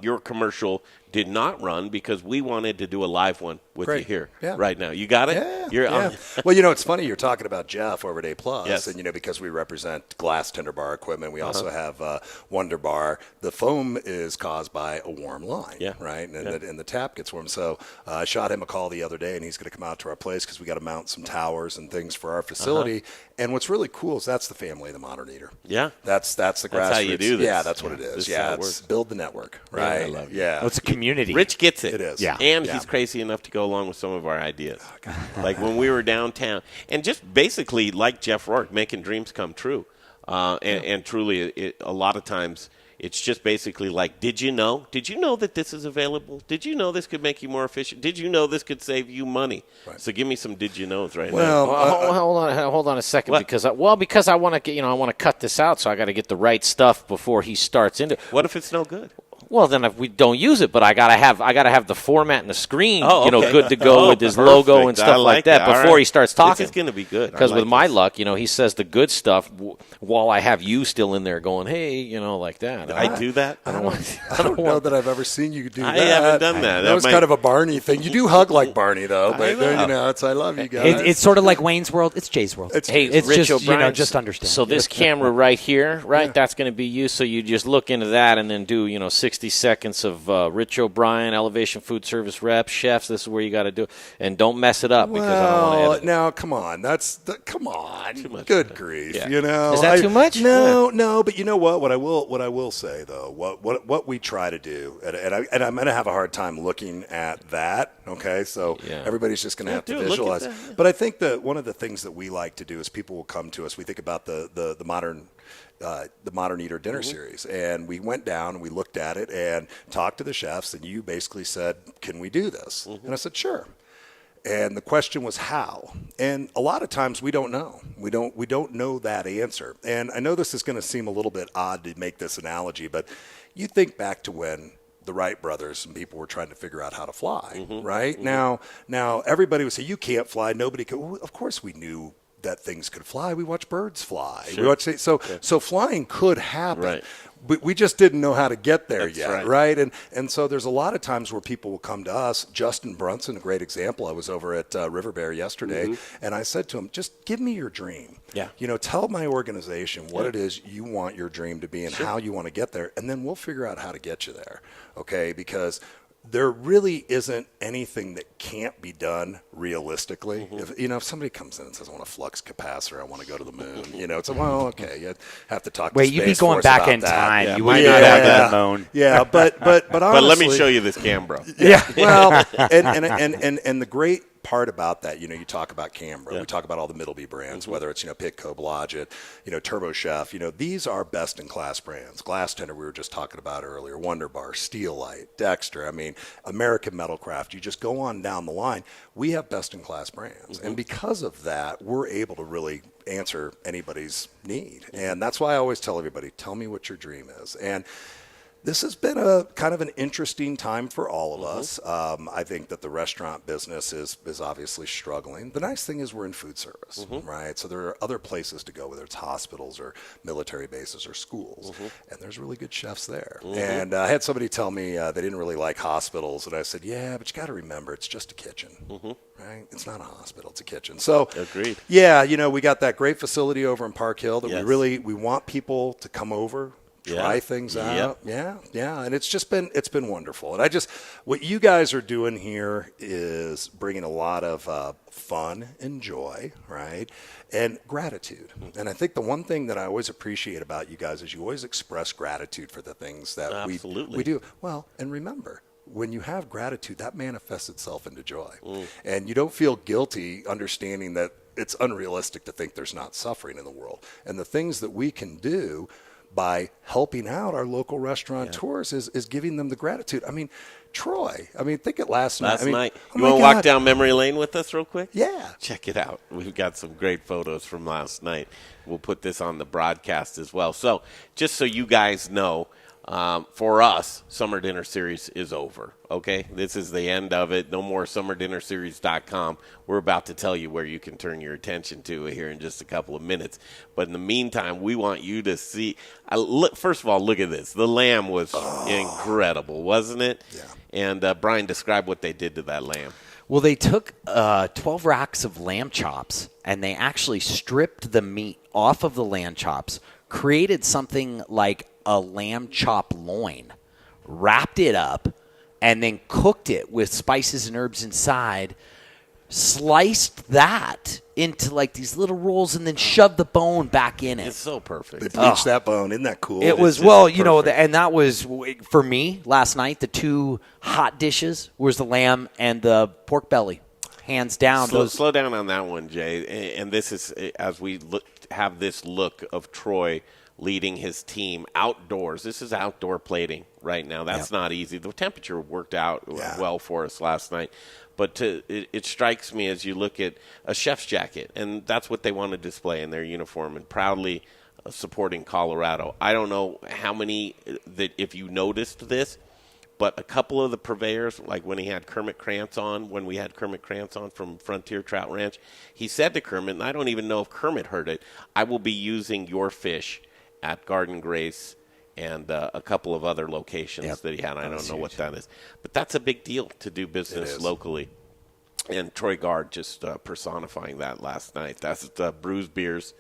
Your commercial did not run because we wanted to do a live one with you here right now. You got it? Yeah. Well, it's funny. You're talking about Jeff over at A-Plus. Yes. And, because we represent glass tender bar equipment, we also have Wonder Bar. The foam is caused by a warm line, right? And the tap gets warm. So I shot him a call the other day, and he's going to come out to our place because we got to mount some towers and things for our facility. And what's really cool is that's the family of the Modern Eater. Yeah. That's the grassroots. That's how you do this. Yeah, that's what it is. It's build the network, right? I love it. Yeah. Well, it's a community. Rich gets it. It is. Yeah. And he's crazy enough to go along with some of our ideas. Like when we were downtown. And just basically, like Jeff Rourke, making dreams come true. And truly, a lot of times, it's just basically like, did you know? Did you know that this is available? Did you know this could make you more efficient? Did you know this could save you money? Right. So give me some did you knows right now. Hold on a second, because I want to I want to cut this out, so I got to get the right stuff before he starts into. What if it's no good? Well, then if we don't use it, but I gotta have the format and the screen, okay. good to go with his logo and stuff like that before he starts talking. This is going to be good. Because with my luck, he says the good stuff while I have you still in there going, hey, like that. I do that. I don't know that I've ever seen you do that. I haven't done that. That was kind of a Barney thing. You do hug like Barney though, but I love you guys. It's sort of like Wayne's World. It's Jay's World. It's Rich just O'Brien, just understand. So this camera right here, right? That's going to be you. So you just look into that and then do 60 60 seconds of Rich O'Brien, Elevation Food Service rep, chefs. This is where you got to do it. And don't mess it up because I don't want to edit it. Now, come on. Come on. Too much. Good grief. Yeah. You know, is that too much? No. But you know what? What I will say though, what we try to do, and I'm going to have a hard time looking at that. Okay, so everybody's just going to have to visualize. But I think that one of the things that we like to do is people will come to us. We think about the modern Eater dinner series, and we went down and we looked at it and talked to the chefs, and you basically said, can we do this? And I said, sure. And the question was how. And a lot of times we don't know. We don't know that answer. And I know this is going to seem a little bit odd to make this analogy, but you think back to when the Wright brothers and people were trying to figure out how to fly, right? Now everybody would say, you can't fly. Nobody could. Well, of course we knew that things could fly. We watch birds fly. Sure. We watch, so flying could happen. Right. But we just didn't know how to get there That's yet, right. And so there's a lot of times where people will come to us. Justin Brunson, a great example. I was over at River Bear yesterday, and I said to him, just give me your dream. Yeah. Tell my organization what it is you want your dream to be and how you want to get there, and then we'll figure out how to get you there, okay? Because there really isn't anything that can't be done realistically. If somebody comes in and says, I want a flux capacitor, I want to go to the moon, it's well, okay, you have to talk to Wait, you'd be Space going Force back about in that. time. You might not have that moan. Yeah, but honestly, But let me show you this Canberra. Yeah, well, and the great part about that, you talk about Canberra, we talk about all the Middleby brands, whether it's Pitco, Blodgett, Turbo Chef, these are best in class brands. Glass Tender, we were just talking about earlier, Wonder Bar, Steel Light, Dexter, American Metalcraft. You just go on down the line. We have best in class brands, and because of that, we're able to really answer anybody's need. And that's why I always tell everybody, tell me what your dream is. And this has been a kind of an interesting time for all of us. I think that the restaurant business is obviously struggling. The nice thing is we're in food service, right? So there are other places to go, whether it's hospitals or military bases or schools, and there's really good chefs there. And I had somebody tell me they didn't really like hospitals, and I said, yeah, but you got to remember, it's just a kitchen, right? It's not a hospital, it's a kitchen. So, agreed. Yeah, we got that great facility over in Park Hill that we want people to come over, try things out. Yeah. And it's been wonderful. And what you guys are doing here is bringing a lot of fun and joy, right? And gratitude. And I think the one thing that I always appreciate about you guys is you always express gratitude for the things that we do. Well, and remember, when you have gratitude, that manifests itself into joy. And you don't feel guilty understanding that it's unrealistic to think there's not suffering in the world. And the things that we can do by helping out our local restaurateurs is giving them the gratitude. Troy, think it last night. You want to walk down memory lane with us real quick? Yeah. Check it out. We've got some great photos from last night. We'll put this on the broadcast as well. So just so you guys know, for us, Summer Dinner Series is over, okay? This is the end of it. No more SummerDinnerSeries.com. We're about to tell you where you can turn your attention to here in just a couple of minutes. But in the meantime, we want you to see first of all, look at this. The lamb was incredible, wasn't it? Yeah. And Brian, describe what they did to that lamb. Well, they took 12 racks of lamb chops, and they actually stripped the meat off of the lamb chops, created something like a lamb chop loin, wrapped it up, and then cooked it with spices and herbs inside, sliced that into like these little rolls, and then shoved the bone back in it. It's so perfect. They bleached that bone. Isn't that cool? It was, well, and that was, for me, last night, the two hot dishes was the lamb and the pork belly. Hands down. Slow down on that one, Jay. And this is, as we have this look of Troy leading his team outdoors. This is outdoor plating right now. That's not easy. The temperature worked out well for us last night. But it strikes me as you look at a chef's jacket, and that's what they want to display in their uniform, and proudly supporting Colorado. I don't know how many, that if you noticed this, but a couple of the purveyors, like when he had Kermit Krantz on, when we had Kermit Krantz on from Frontier Trout Ranch, he said to Kermit, and I don't even know if Kermit heard it, I will be using your fish at Garden Grace and a couple of other locations that he had. I don't know what that is. But that's a big deal to do business locally. And Troy Gard just personifying that last night. That's Brews Beers,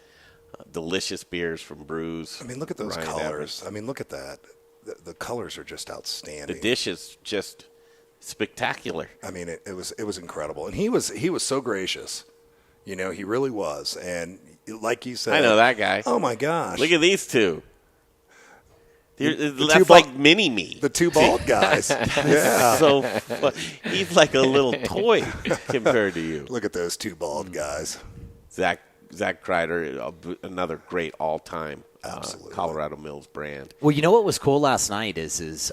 delicious beers from Brews. Look at those colors. Look at that. the colors are just outstanding. The dish is just spectacular. I mean, it was incredible, and he was so gracious. You know, he really was, and like you said, I know that guy. Oh my gosh! Look at these two. The That's like mini me. The two bald guys. Yeah. So he's like a little toy compared to you. Look at those two bald guys. Zach Kreider, another great all-time Colorado Mills brand. Well, you know what was cool last night is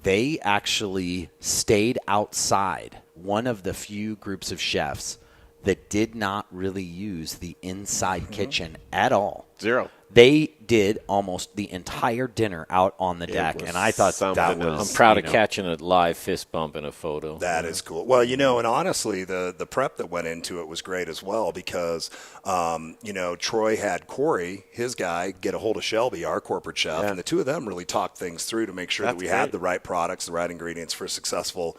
they actually stayed outside. One of the few groups of chefs that did not really use the inside kitchen at all. Zero. They did almost the entire dinner out on the deck, and I thought that was. I'm proud of catching a live fist bump in a photo. That is cool. Well, you know, and honestly, the prep that went into it was great as well because, you know, Troy had Korey, his guy, get a hold of Shelby, our corporate chef, and the two of them really talked things through to make sure that we had the right products, the right ingredients for a successful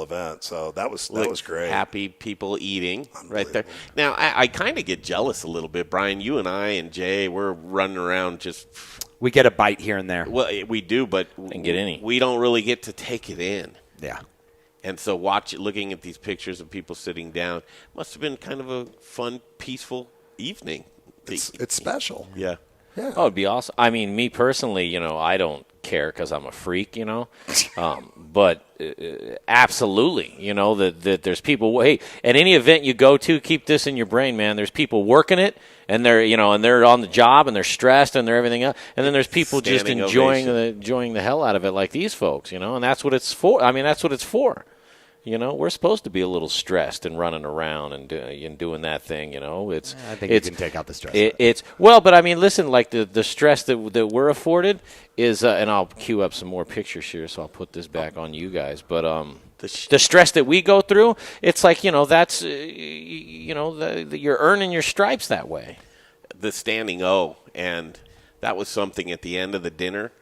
event. So that was great. Happy people eating right there. Now, I kind of get jealous a little bit, Brian. You and I and Jay, we're running around just. We get a bite here and there. Well, we do, but and get any. We don't really get to take it in. Yeah. And so looking at these pictures of people sitting down must have been kind of a fun, peaceful evening. It's special. Yeah. Yeah. Oh, it'd be awesome. I mean, me personally, you know, I don't care because I'm a freak, you know. But absolutely, you know, that there's people. Hey, at any event you go to, keep this in your brain, man. There's people working it, and they're on the job, and they're stressed, and they're everything else. And then there's people just enjoying the hell out of it, like these folks, you know. And that's what it's for. I mean, that's what it's for. You know, we're supposed to be a little stressed and running around and doing that thing. You know, I think you can take out the stress. But I mean, listen, like the stress that we're afforded is, and I'll cue up some more pictures here, so I'll put this back on you guys. But the stress that we go through, it's like, you know, that's you're earning your stripes that way. The standing O, and that was something at the end of the dinner.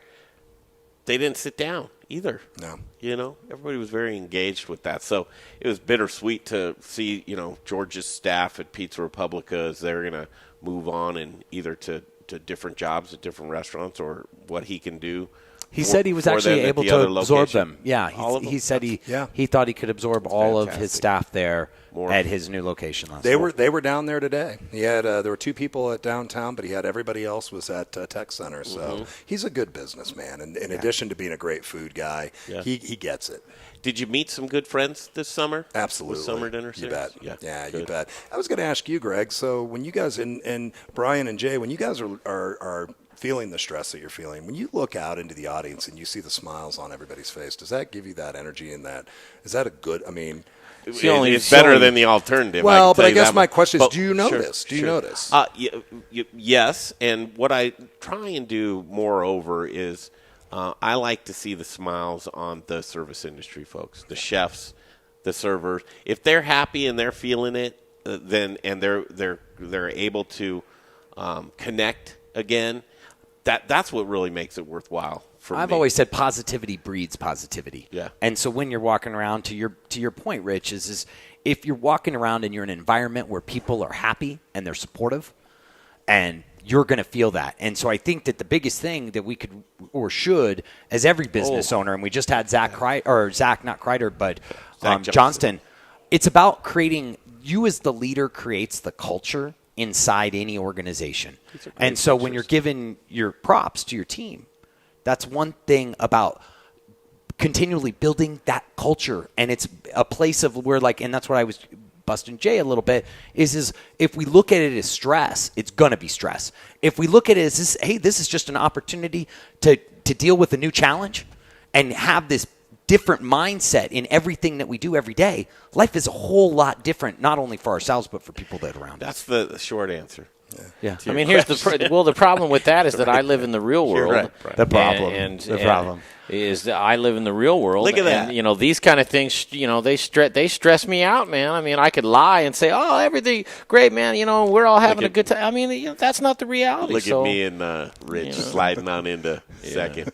They didn't sit down either. No. You know, everybody was very engaged with that. So it was bittersweet to see, you know, George's staff at Pizza Republica as they're going to move on and either to different jobs at different restaurants or what he can do. He said he was actually able to absorb them. Yeah, he said he thought he could absorb all of his staff there at his new location last night. They were down there today. He had there were two people at downtown, but he had everybody else was at Tech Center. So he's a good businessman, and in addition to being a great food guy, he gets it. Did you meet some good friends this summer? Absolutely. With summer dinner series? You bet. Yeah, you bet. I was going to ask you, Greg. So when you guys and Brian and Jay, when you guys are feeling the stress that you're feeling, when you look out into the audience and you see the smiles on everybody's face, does that give you that energy and is that a good, I mean, it's better than the alternative. Well, but I guess my question is, do you notice? Do you notice? Yes, and what I try and do moreover is I like to see the smiles on the service industry folks, the chefs, the servers. If they're happy and they're feeling it, then and they're able to connect again. That's what really makes it worthwhile for me. I've always said positivity breeds positivity. Yeah. And so when you're walking around, to your point, Rich, is if you're walking around and you're in an environment where people are happy and they're supportive, and you're going to feel that. And so I think that the biggest thing that we could or should, as every business owner, and we just had Zach Johnston, it's about creating, you as the leader creates the culture inside any organization. And so when you're giving your props to your team, that's one thing about continually building that culture. And it's a place of where, like, and that's what I was busting Jay a little bit, is if we look at it as stress, it's going to be stress. If we look at it as this is just an opportunity to deal with a new challenge and have this different mindset in everything that we do every day, life is a whole lot different, not only for ourselves, but for people that are around us. That's the short answer. Yeah. I mean, here's the problem with that is that I live in the real world. Right. The problem. The problem is that I live in the real world. Look at that. And, you know, these kind of things, you know, they stress me out, man. I mean, I could lie and say, oh, everything great, man. You know, we're all having a good time. I mean, you know, that's not the reality. Look at me and Rich sliding on into second.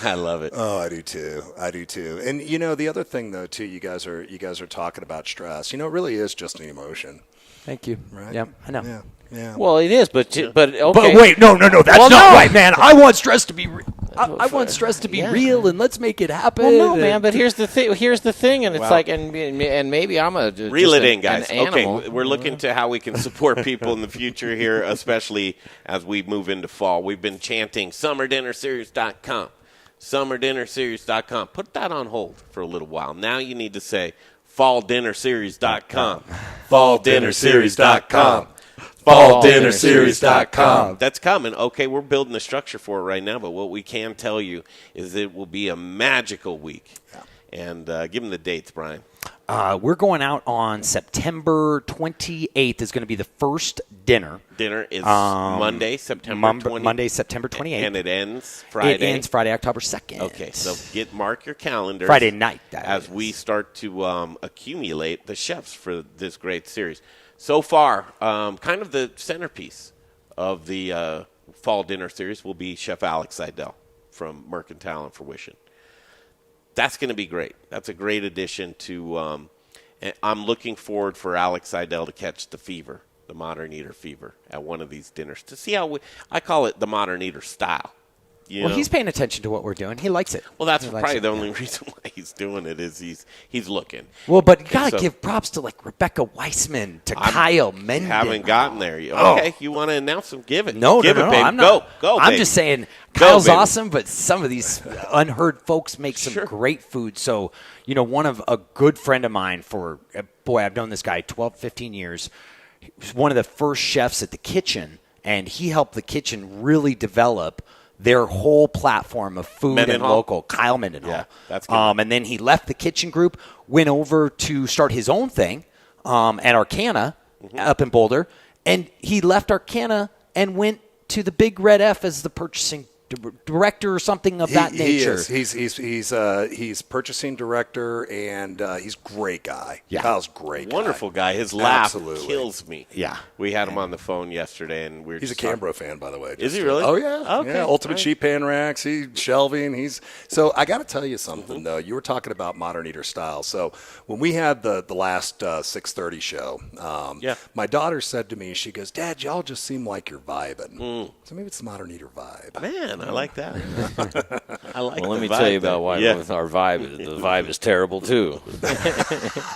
I love it. Oh, I do too. And you know, the other thing though too, you guys are talking about stress. You know, it really is just an emotion. Thank you. Right? Yeah, I know. Yeah. Well, it is, but okay. But wait, no, that's not right, man. I want stress to be. I want stress to be real, and let's make it happen. Well, no, man. But here's the thing, and it's Well, like, and maybe I'm a just reel it an- in, guys. an animal. Okay, we're looking to how we can support people in the future here, especially as we move into fall. We've been chanting SummerDinnerSeries.com. SummerDinnerSeries.com. Put that on hold for a little while. Now you need to say FallDinnerSeries.com. FallDinnerSeries.com. FallDinnerSeries.com. That's coming. Okay, we're building the structure for it right now, but what we can tell you is it will be a magical week. And give them the dates, Brian. We're going out on September 28th is going to be the first dinner. Dinner is Monday, September 28th. Monday, September 28th. And it ends Friday. It ends Friday, October 2nd. Okay, so mark your calendars. Friday night. As we start to accumulate the chefs for this great series. So far, kind of the centerpiece of the fall dinner series will be Chef Alex Seidel from Mercantile and Fruition. That's going to be great. That's a great addition to I'm looking forward for Alex Seidel to catch the fever, the Modern Eater fever, at one of these dinners to see how I call it the Modern Eater style. Well, he's paying attention to what we're doing. He likes it. Well, that's probably the only reason why he's doing it is he's looking. Well, but you got to give props to like Rebecca Weissman, to Kyle Menden. Haven't gotten there yet. Okay, you want to announce them? Give it. No, give it, baby. I'm not. Go, I'm baby. just saying Go, Kyle's baby. awesome, but some of these unheard folks make some great food. So, one of a good friend of mine I've known this guy 12, 15 years. He was one of the first chefs at the kitchen, and he helped the kitchen really develop their whole platform of food and local. Kyle Mendenhall. Yeah, that's good. And then he left the kitchen group, went over to start his own thing at Arcana up in Boulder, and he left Arcana and went to the Big Red F as the purchasing director or something of that nature. He is. He's purchasing director, and he's a great guy. Yeah. Kyle's a great guy. Wonderful guy. His laugh Absolutely. kills me. Yeah. We had him on the phone yesterday, and He's a Cambro fan, by the way. Is he really? Oh, yeah. Okay. Yeah, Ultimate Right. Sheet Pan Racks. Shelving. So I got to tell you something, though. You were talking about Modern Eater style. So when we had the last 6:30 show, my daughter said to me, she goes, Dad, y'all just seem like you're vibing. So maybe it's the Modern Eater vibe. Man, I like that. I like Well, let me the tell vibe you about why there. our vibe. The vibe is terrible too.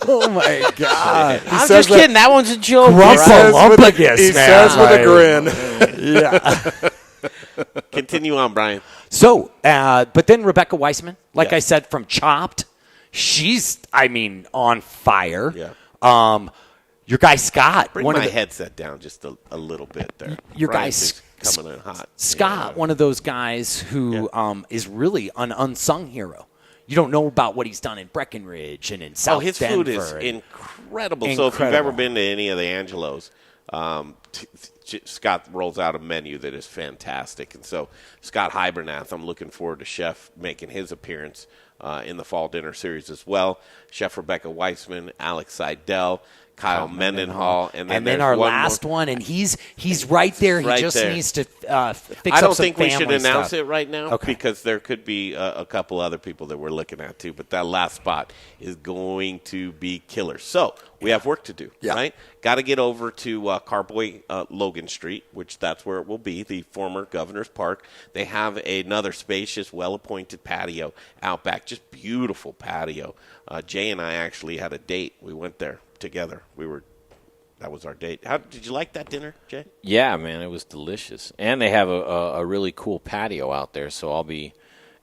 Oh my God! I'm just kidding. That one's a joke. He says with a grin. Yeah. Continue on, Brian. So, but then Rebecca Weissman, like I said, from Chopped, she's, on fire. Yeah. Your guy Scott. Bring my headset down just a little bit there. Your guy Brian's coming in hot. Scott, one of those guys who is really an unsung hero. You don't know about what he's done in Breckenridge and in South his Denver. food is incredible. So if you've ever been to any of the Angelos, Scott rolls out a menu that is fantastic. And so Scott Hibernath, I'm looking forward to Chef making his appearance in the fall dinner series as well. Chef Rebecca Weissman, Alex Seidel, Kyle Mendenhall, and then our last one, and he's right there. He just needs to fix up some I don't think we should family announce stuff. it right now because there could be a couple other people that we're looking at too. But that last spot is going to be killer. So we have work to do, right? Got to get over to Carboy Logan Street, which that's where it will be, the former Governor's Park. They have another spacious, well-appointed patio out back, just beautiful patio. Jay and I actually had a date. We went there together. That was our date. Did you like that dinner, Jay? Yeah, man, it was delicious. And they have a really cool patio out there, so I'll be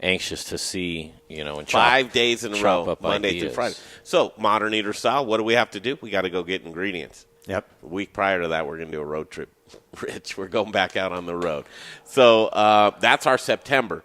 anxious to see, and 5 days in a row, up Monday ideas. through Friday. So, Modern Eater style, what do we have to do? We got to go get ingredients. Yep. A week prior to that, we're going to do a road trip. Rich, we're going back out on the road. So, that's our September.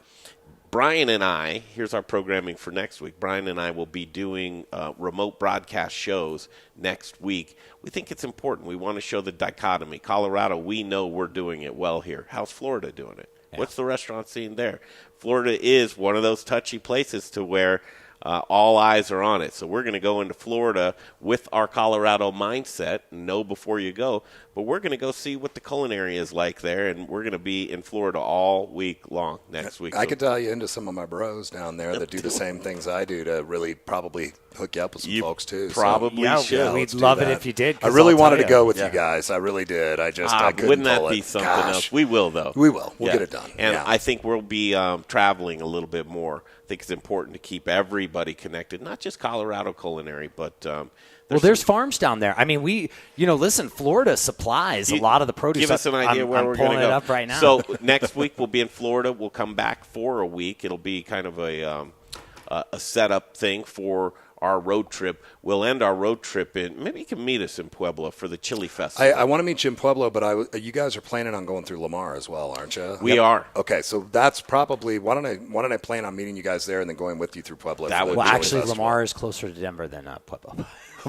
Brian and I, here's our programming for next week. Brian and I will be doing remote broadcast shows next week. We think it's important. We want to show the dichotomy. Colorado, we know we're doing it well here. How's Florida doing it? Yeah. What's the restaurant scene there? Florida is one of those touchy places to where all eyes are on it. So we're going to go into Florida with our Colorado mindset, know before you go. But we're going to go see what the culinary is like there, and we're going to be in Florida all week long next week. I could tell you into some of my bros down there that do the same things I do to really probably hook you up with some folks too. Probably should. Yeah, we'd love it if you did. I really wanted to go with you guys. I really did. I couldn't wouldn't that pull be it. something Gosh. else? We will, though. We will. We'll get it done. And I think we'll be traveling a little bit more. I think it's important to keep everybody connected, not just Colorado culinary, but there's farms down there. I mean, listen, Florida supplies a lot of the produce. Give us an idea where we're going to go. I'm pulling it up right now. So next week we'll be in Florida. We'll come back for a week. It'll be kind of a setup thing for our road trip. We'll end our road trip in, maybe you can meet us in Pueblo for the Chili Festival. I want to meet you in Pueblo, but you guys are planning on going through Lamar as well, aren't you? We are. Okay, so that's probably, why don't I plan on meeting you guys there and then going with you through Pueblo? Actually, Lamar is closer to Denver than Pueblo.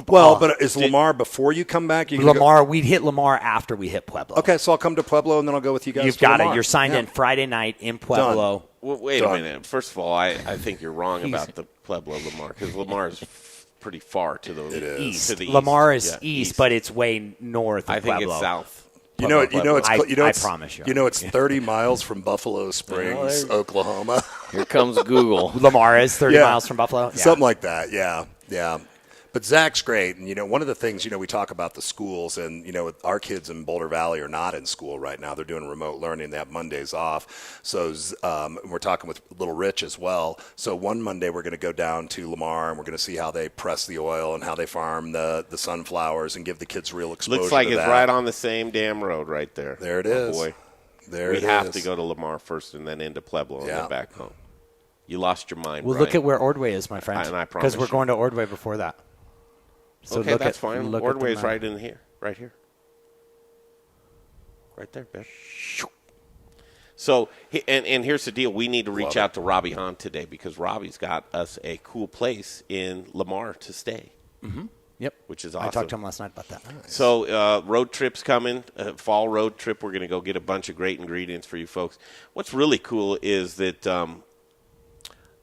Well, but is Lamar before you come back? We'd hit Lamar after we hit Pueblo. Okay, so I'll come to Pueblo and then I'll go with you guys. You've got it. You're signed in Friday night in Pueblo. Well, wait a minute. First of all, I think you're wrong about the Pueblo Lamar, because Lamar is pretty far to the east. To the Lamar is east, but it's way north of I think Pueblo. it's south. I promise you. You know, it's 30 miles from Buffalo Springs, Oklahoma. Here comes Google. Lamar is 30 miles from Buffalo? Yeah. Something like that, yeah. But Zach's great, and one of the things we talk about the schools, and our kids in Boulder Valley are not in school right now. They're doing remote learning. They have Mondays off. So we're talking with Little Rich as well. So one Monday we're going to go down to Lamar and we're going to see how they press the oil and how they farm the sunflowers and give the kids real exposure. Looks like to it's that. right on the same damn road right there. There it is. Boy, we have to go to Lamar first and then into Pueblo and then back home. You lost your mind. Well, Brian. look at where Ordway is, my friend. And I promise because we're going to Ordway before that. So okay, that's fine. Ordway is right in here. Right here. Right there, Ben. So, and here's the deal. We need to reach out to Robbie Hahn today because Robbie's got us a cool place in Lamar to stay. Mm-hmm. Yep. Which is awesome. I talked to him last night about that. Nice. So, road trip's coming, fall road trip. We're going to go get a bunch of great ingredients for you folks. What's really cool is that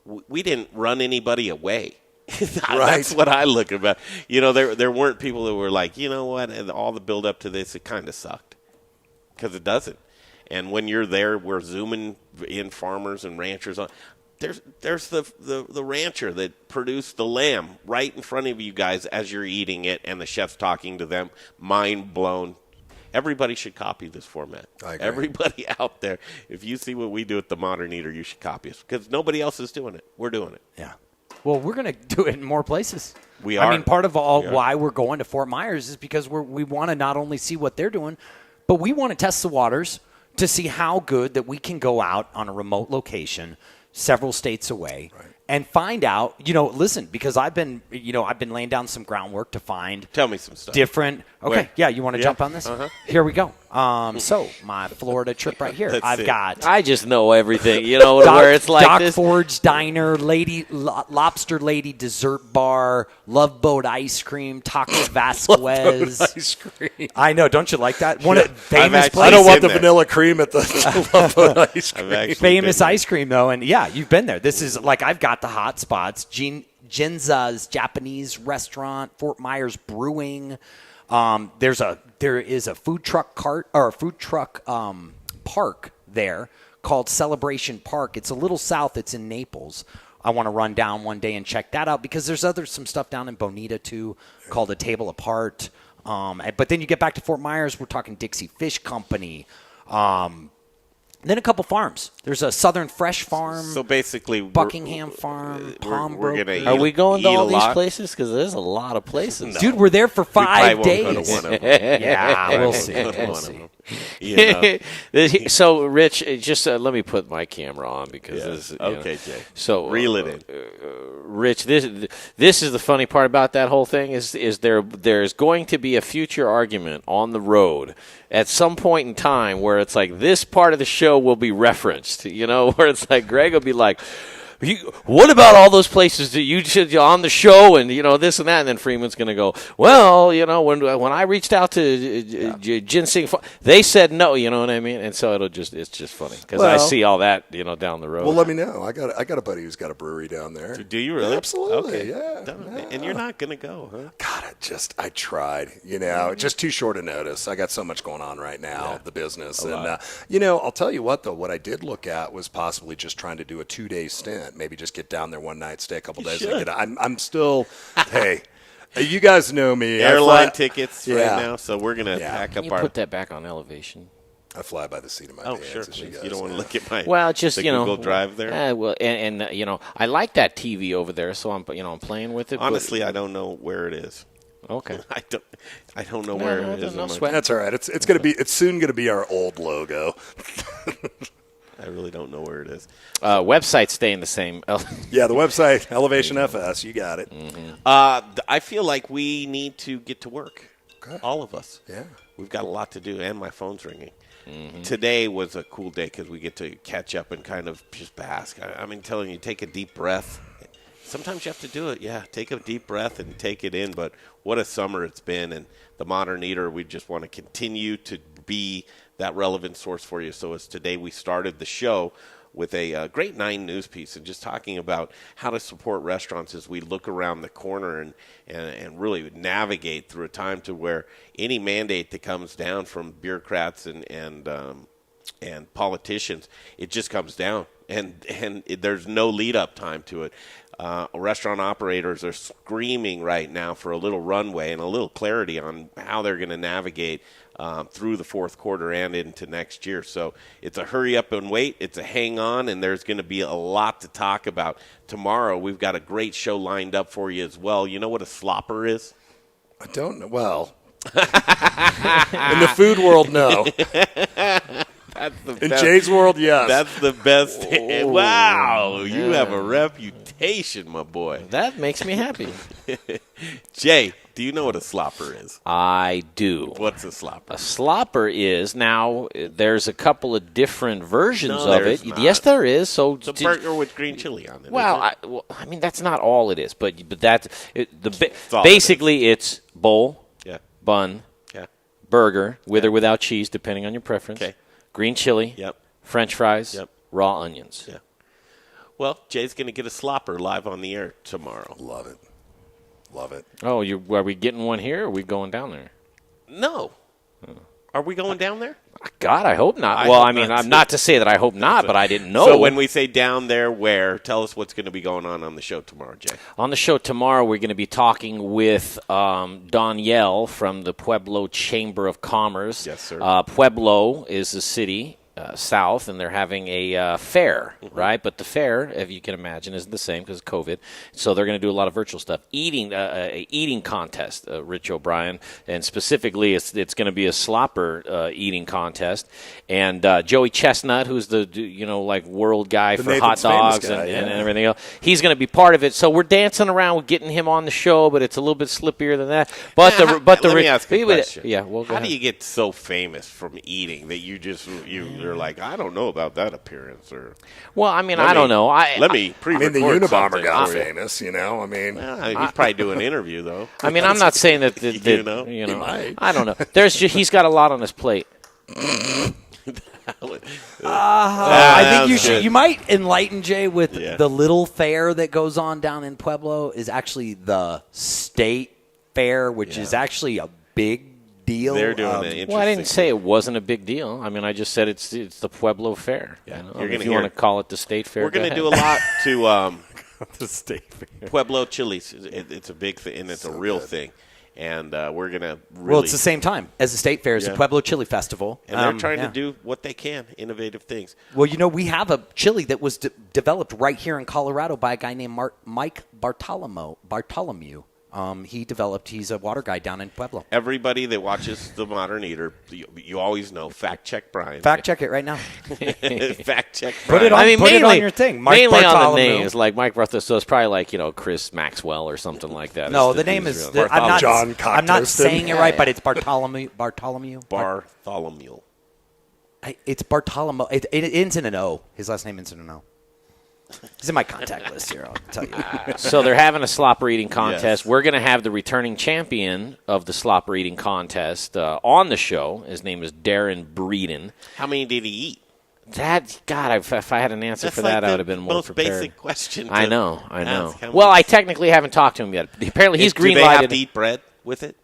we didn't run anybody away. That's what I look about. There weren't people that were like, you know what, and all the build up to this, it kind of sucked. Because it doesn't. And when you're there, we're zooming in farmers and ranchers. There's the rancher that produced the lamb right in front of you guys as you're eating it, and the chef's talking to them. Mind blown. Everybody should copy this format. I agree. Everybody out there, if you see what we do at the Modern Eater, you should copy us because nobody else is doing it. We're doing it. Yeah. Well, we're going to do it in more places. We are. I mean, part of why we're going to Fort Myers is because we want to not only see what they're doing, but we want to test the waters to see how good that we can go out on a remote location several states away and find out, listen, because I've been laying down some groundwork to find. Tell me some stuff. Different. Okay. Where? Yeah. You want to jump on this? Uh-huh. Here we go. So my Florida trip right here. I've got. I just know everything. Where it's like Doc this. Ford's Diner, Lobster Lady Dessert Bar, Love Boat Ice Cream, Taco Vasquez. Ice cream. I know. Don't you like that? One of famous places. I don't want the vanilla cream at the Love Boat ice cream. Famous ice cream though, and yeah, you've been there. This is like I've got the hot spots. Jinza's Japanese restaurant, Fort Myers Brewing. There is a food truck park there called Celebration Park. It's a little south. It's in Naples. I want to run down one day and check that out because there's some stuff down in Bonita too called A Table Apart. But then you get back to Fort Myers, we're talking Dixie Fish Company. Then a couple farms. There's a Southern Fresh Farm. So basically, Buckingham Farm, Palm we're gonna Are we going to all these lot? places? Because there's a lot of places. No. Dude, we're there for 5 days. Won't go to one of them. Yeah, we'll see. So, Rich, just let me put my camera on because this. Okay, Jay. So reel it in. Rich, this is the funny part about that whole thing is there's going to be a future argument on the road at some point in time where it's like this part of the show will be referenced. Where it's like Greg will be like, what about all those places that you should on the show and this and that? And then Freeman's going to go, well, when I reached out to Ginseng, they said no. You know what I mean? And so it's just funny because I see all that down the road. Well, let me know. I got a buddy who's got a brewery down there. Do you really? Absolutely. Okay. Yeah. And you're not going to go, huh? God, I tried. Just too short a notice. I got so much going on right now, the business, and I'll tell you what though. What I did look at was possibly just trying to do a 2-day stint. Maybe just get down there one night, stay a couple days. And I'm still, hey, you guys know me. Airline tickets right now, so we're gonna pack up Can you put that back on elevation? I fly by the seat of my pants. Sure. You don't want to look at my Google Drive there. And I like that TV over there, so I'm playing with it. Honestly, I don't know where it is. Okay. I don't know where it is. That's all right. It's soon gonna be our old logo. I really don't know where it is. Website's staying the same. Yeah, the website, Elevation FS. You got it. Mm-hmm. I feel like we need to get to work. Okay. All of us. Yeah. We've got a lot to do, and my phone's ringing. Mm-hmm. Today was a cool day because we get to catch up and kind of just bask. I mean, telling you, take a deep breath. Sometimes you have to do it. Yeah, take a deep breath and take it in. But what a summer it's been. And the Modern Eater, we just want to continue to be that relevant source for you. So as today we started the show with a great 9 news piece and just talking about how to support restaurants as we look around the corner and really navigate through a time to where any mandate that comes down from bureaucrats and politicians, it just comes down. And there's no lead-up time to it. Restaurant operators are screaming right now for a little runway and a little clarity on how they're going to navigate through the fourth quarter and into next year. So it's a hurry up and wait. It's a hang on, and there's going to be a lot to talk about. Tomorrow we've got a great show lined up for you as well. You know what a slopper is? I don't know. Well, in the food world, no. In Jay's world, yes. That's the best. Wow, you have a reputation, my boy. That makes me happy. Jay, do you know what a slopper is? I do. What's a slopper? A slopper is, now, there's a couple of different versions of it. Not. Yes, there is. So it's a burger with green chili on it. Well, I mean, that's not all it is. But that's basically it's bowl, bun, burger, with or without cheese, depending on your preference. Okay. Green chili, French fries, raw onions. Yeah. Well, Jay's going to get a slopper live on the air tomorrow. Love it. Love it. Oh, are we getting one here or are we going down there? No. Are we going down there? God, I hope not. I'm not to say that I hope not, but I didn't know. So when we say down there, where? Tell us what's going to be going on the show tomorrow, Jay. On the show tomorrow, we're going to be talking with Danielle from the Pueblo Chamber of Commerce. Yes, sir. Pueblo is a city south, and they're having a fair, right? But the fair, if you can imagine, isn't the same because of COVID. So they're going to do a lot of virtual stuff. Eating contest, Rich O'Brien, and specifically it's going to be a slopper eating contest. And Joey Chestnut, who's the world guy for hot dogs and everything else, he's going to be part of it. So we're dancing around with getting him on the show, but it's a little bit slippier than that. But let me ask a question. Yeah, well, how do you get so famous from eating that you're like, I don't know about that appearance? Or well, I mean, I don't know. The Unabomber got famous, I mean, he's probably doing an interview though. I mean, I'm not saying that. I don't know. He's got a lot on his plate. I think you might enlighten Jay with the little fair that goes on down in Pueblo is actually the state fair, which is actually a big deal. They're doing an interesting. Well, I didn't say it wasn't a big deal. I mean, I just said it's the Pueblo Fair. Yeah, if you want to call it the state fair, we're going to do a lot to the state fair. Pueblo chilies. It's a big thing, and it's a real thing. And we're going to really... Well, it's the same time as the State Fair. It's the Pueblo Chili Festival. And they're trying to do what they can, innovative things. Well, we have a chili that was developed right here in Colorado by a guy named Mike Bartholomew. He's a water guy down in Pueblo. Everybody that watches The Modern Eater, you always know, fact check Brian. Fact check it right now. Fact check Brian. Put it on, put it on your thing. Mike mainly Bartholomew. on the names, like Mike Bartholomew. So it's probably like, Chris Maxwell or something like that. No, the name is... I'm not saying it right, but it's Bartholomew. Bartholomew. It's Bartholomew. It ends in an O. His last name ends in an O. He's in my contact list here, I'll tell you. So they're having a slopper eating contest. Yes. We're going to have the returning champion of the slopper eating contest on the show. His name is Darren Breeden. How many did he eat? God, if I had an answer That's for like that, I the would have been more most prepared. basic question to I know. ask. How Well, many- I technically haven't talked to him yet. Apparently, he's Do they green-lighted. have to eat bread with it?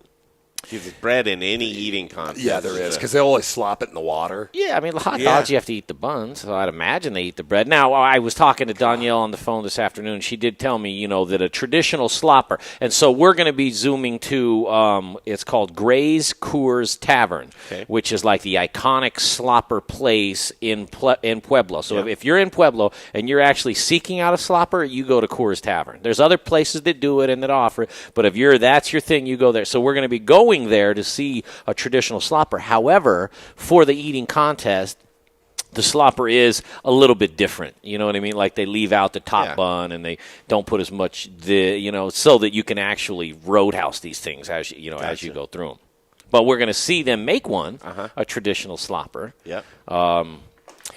Because it's bread in any eating contest. Yeah, there is, because they always slop it in the water. Yeah, I mean, the hot dogs, you have to eat the buns, so I'd imagine they eat the bread. Now, I was talking to Danielle on the phone this afternoon. She did tell me, that a traditional slopper, and so we're going to be zooming to, it's called Gray's Coors Tavern, which is like the iconic slopper place in Pueblo. So if you're in Pueblo and you're actually seeking out a slopper, you go to Coors Tavern. There's other places that do it and that offer it, but if that's your thing, you go there. So we're going to be going there to see a traditional slopper. However, for the eating contest, the slopper is a little bit different. You know what I mean? Like they leave out the top bun and they don't put as much, so that you can actually roadhouse these things as as you go through them. But we're going to see them make one, a traditional slopper. Yep.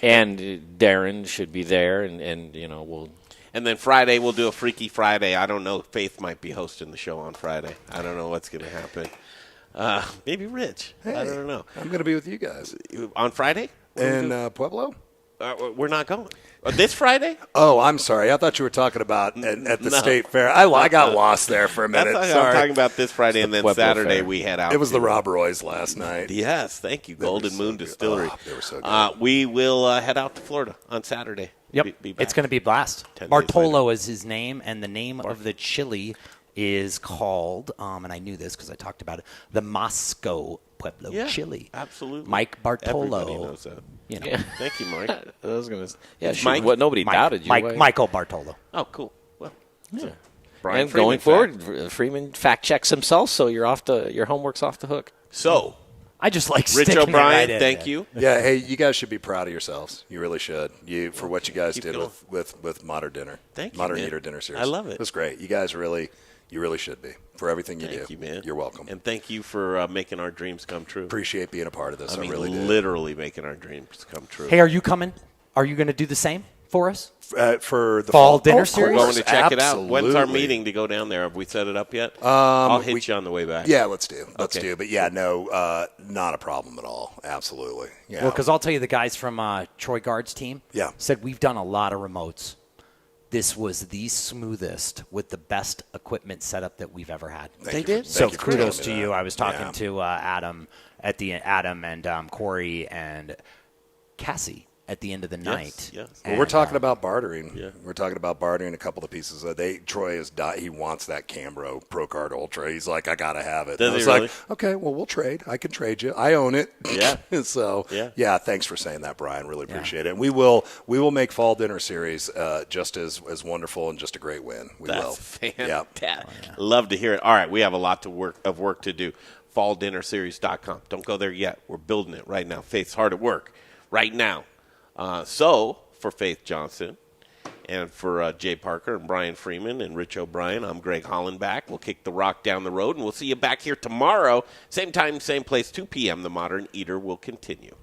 And Darren should be there, and we'll. And then Friday, we'll do a Freaky Friday. I don't know. Faith might be hosting the show on Friday. I don't know what's going to happen. Maybe Rich. Hey, I don't know. I'm going to be with you guys. On Friday? In Pueblo? We're not going. This Friday? Oh, I'm sorry. I thought you were talking about at the state fair. I got lost there for a minute. I'm Sorry. talking about this Friday, and then Pueblo Saturday fair. we head out. It was the Rob Roy's last night. Yes, thank you, Golden Moon Distillery. Oh, they were so good. We will head out to Florida on Saturday. Yep, Be back. it's going to be a blast. 10 days Bartolo is his name, and the name of the chili is called, and I knew this because I talked about it, the Moscow Pueblo chili. Absolutely. Mike Bartolo. Everybody knows that. Yeah. Thank you, Mike. I was going to. Yeah, It's Mike? What nobody doubted you. Michael Bartolo. Oh, cool. Well, And going forward, Freeman fact checks himself, so your homework's off the hook. So, I just like Rich sticking it O'Brien, right in thank there. you. Yeah, hey, you guys should be proud of yourselves. You really should. For what you guys Keep did going. with Modern Dinner. Thank you, Modern man. Eater Dinner Series. I love it. It was great. You guys really should be for everything you do. Thank you, man. You're welcome. And thank you for making our dreams come true. Appreciate being a part of this. I mean, really do. literally making our dreams come true. Hey, are you coming? Are you going to do the same for us? For the Fall dinner of series? We're going to check it out. Absolutely. When's our meeting to go down there? Have we set it up yet? I'll hit you on the way back. Yeah, let's do. Let's Okay. do. But yeah, no, not a problem at all. Absolutely. Yeah. Well, because I'll tell you, the guys from Troy Guard's team said we've done a lot of remotes. This was the smoothest with the best equipment setup that we've ever had. They did? So Thank you for kudos telling to me you. that. I was talking Yeah. to Adam and Korey and Cassie at the end of the night. Yes. Well, we're talking about bartering. Yeah. We're talking about bartering a couple of pieces. Troy is he wants that Cambro Pro Card Ultra. He's like, I gotta have it. Does And I he was really? like, okay, well, we'll trade. I can trade you. I own it. Yeah. So Yeah. thanks for saying that, Brian. Really appreciate it. And we will make Fall Dinner Series just as wonderful and just a great win. We will. That's fantastic. Yeah. Love to hear it. All right, we have a lot of work to do. FallDinnerSeries.com. Don't go there yet. We're building it right now. Faith's hard at work right now. So for Faith Johnson and for Jay Parker and Brian Freeman and Rich O'Brien, I'm Greg Hollenbach. We'll kick the rock down the road, and we'll see you back here tomorrow. Same time, same place, 2 p.m. The Modern Eater will continue.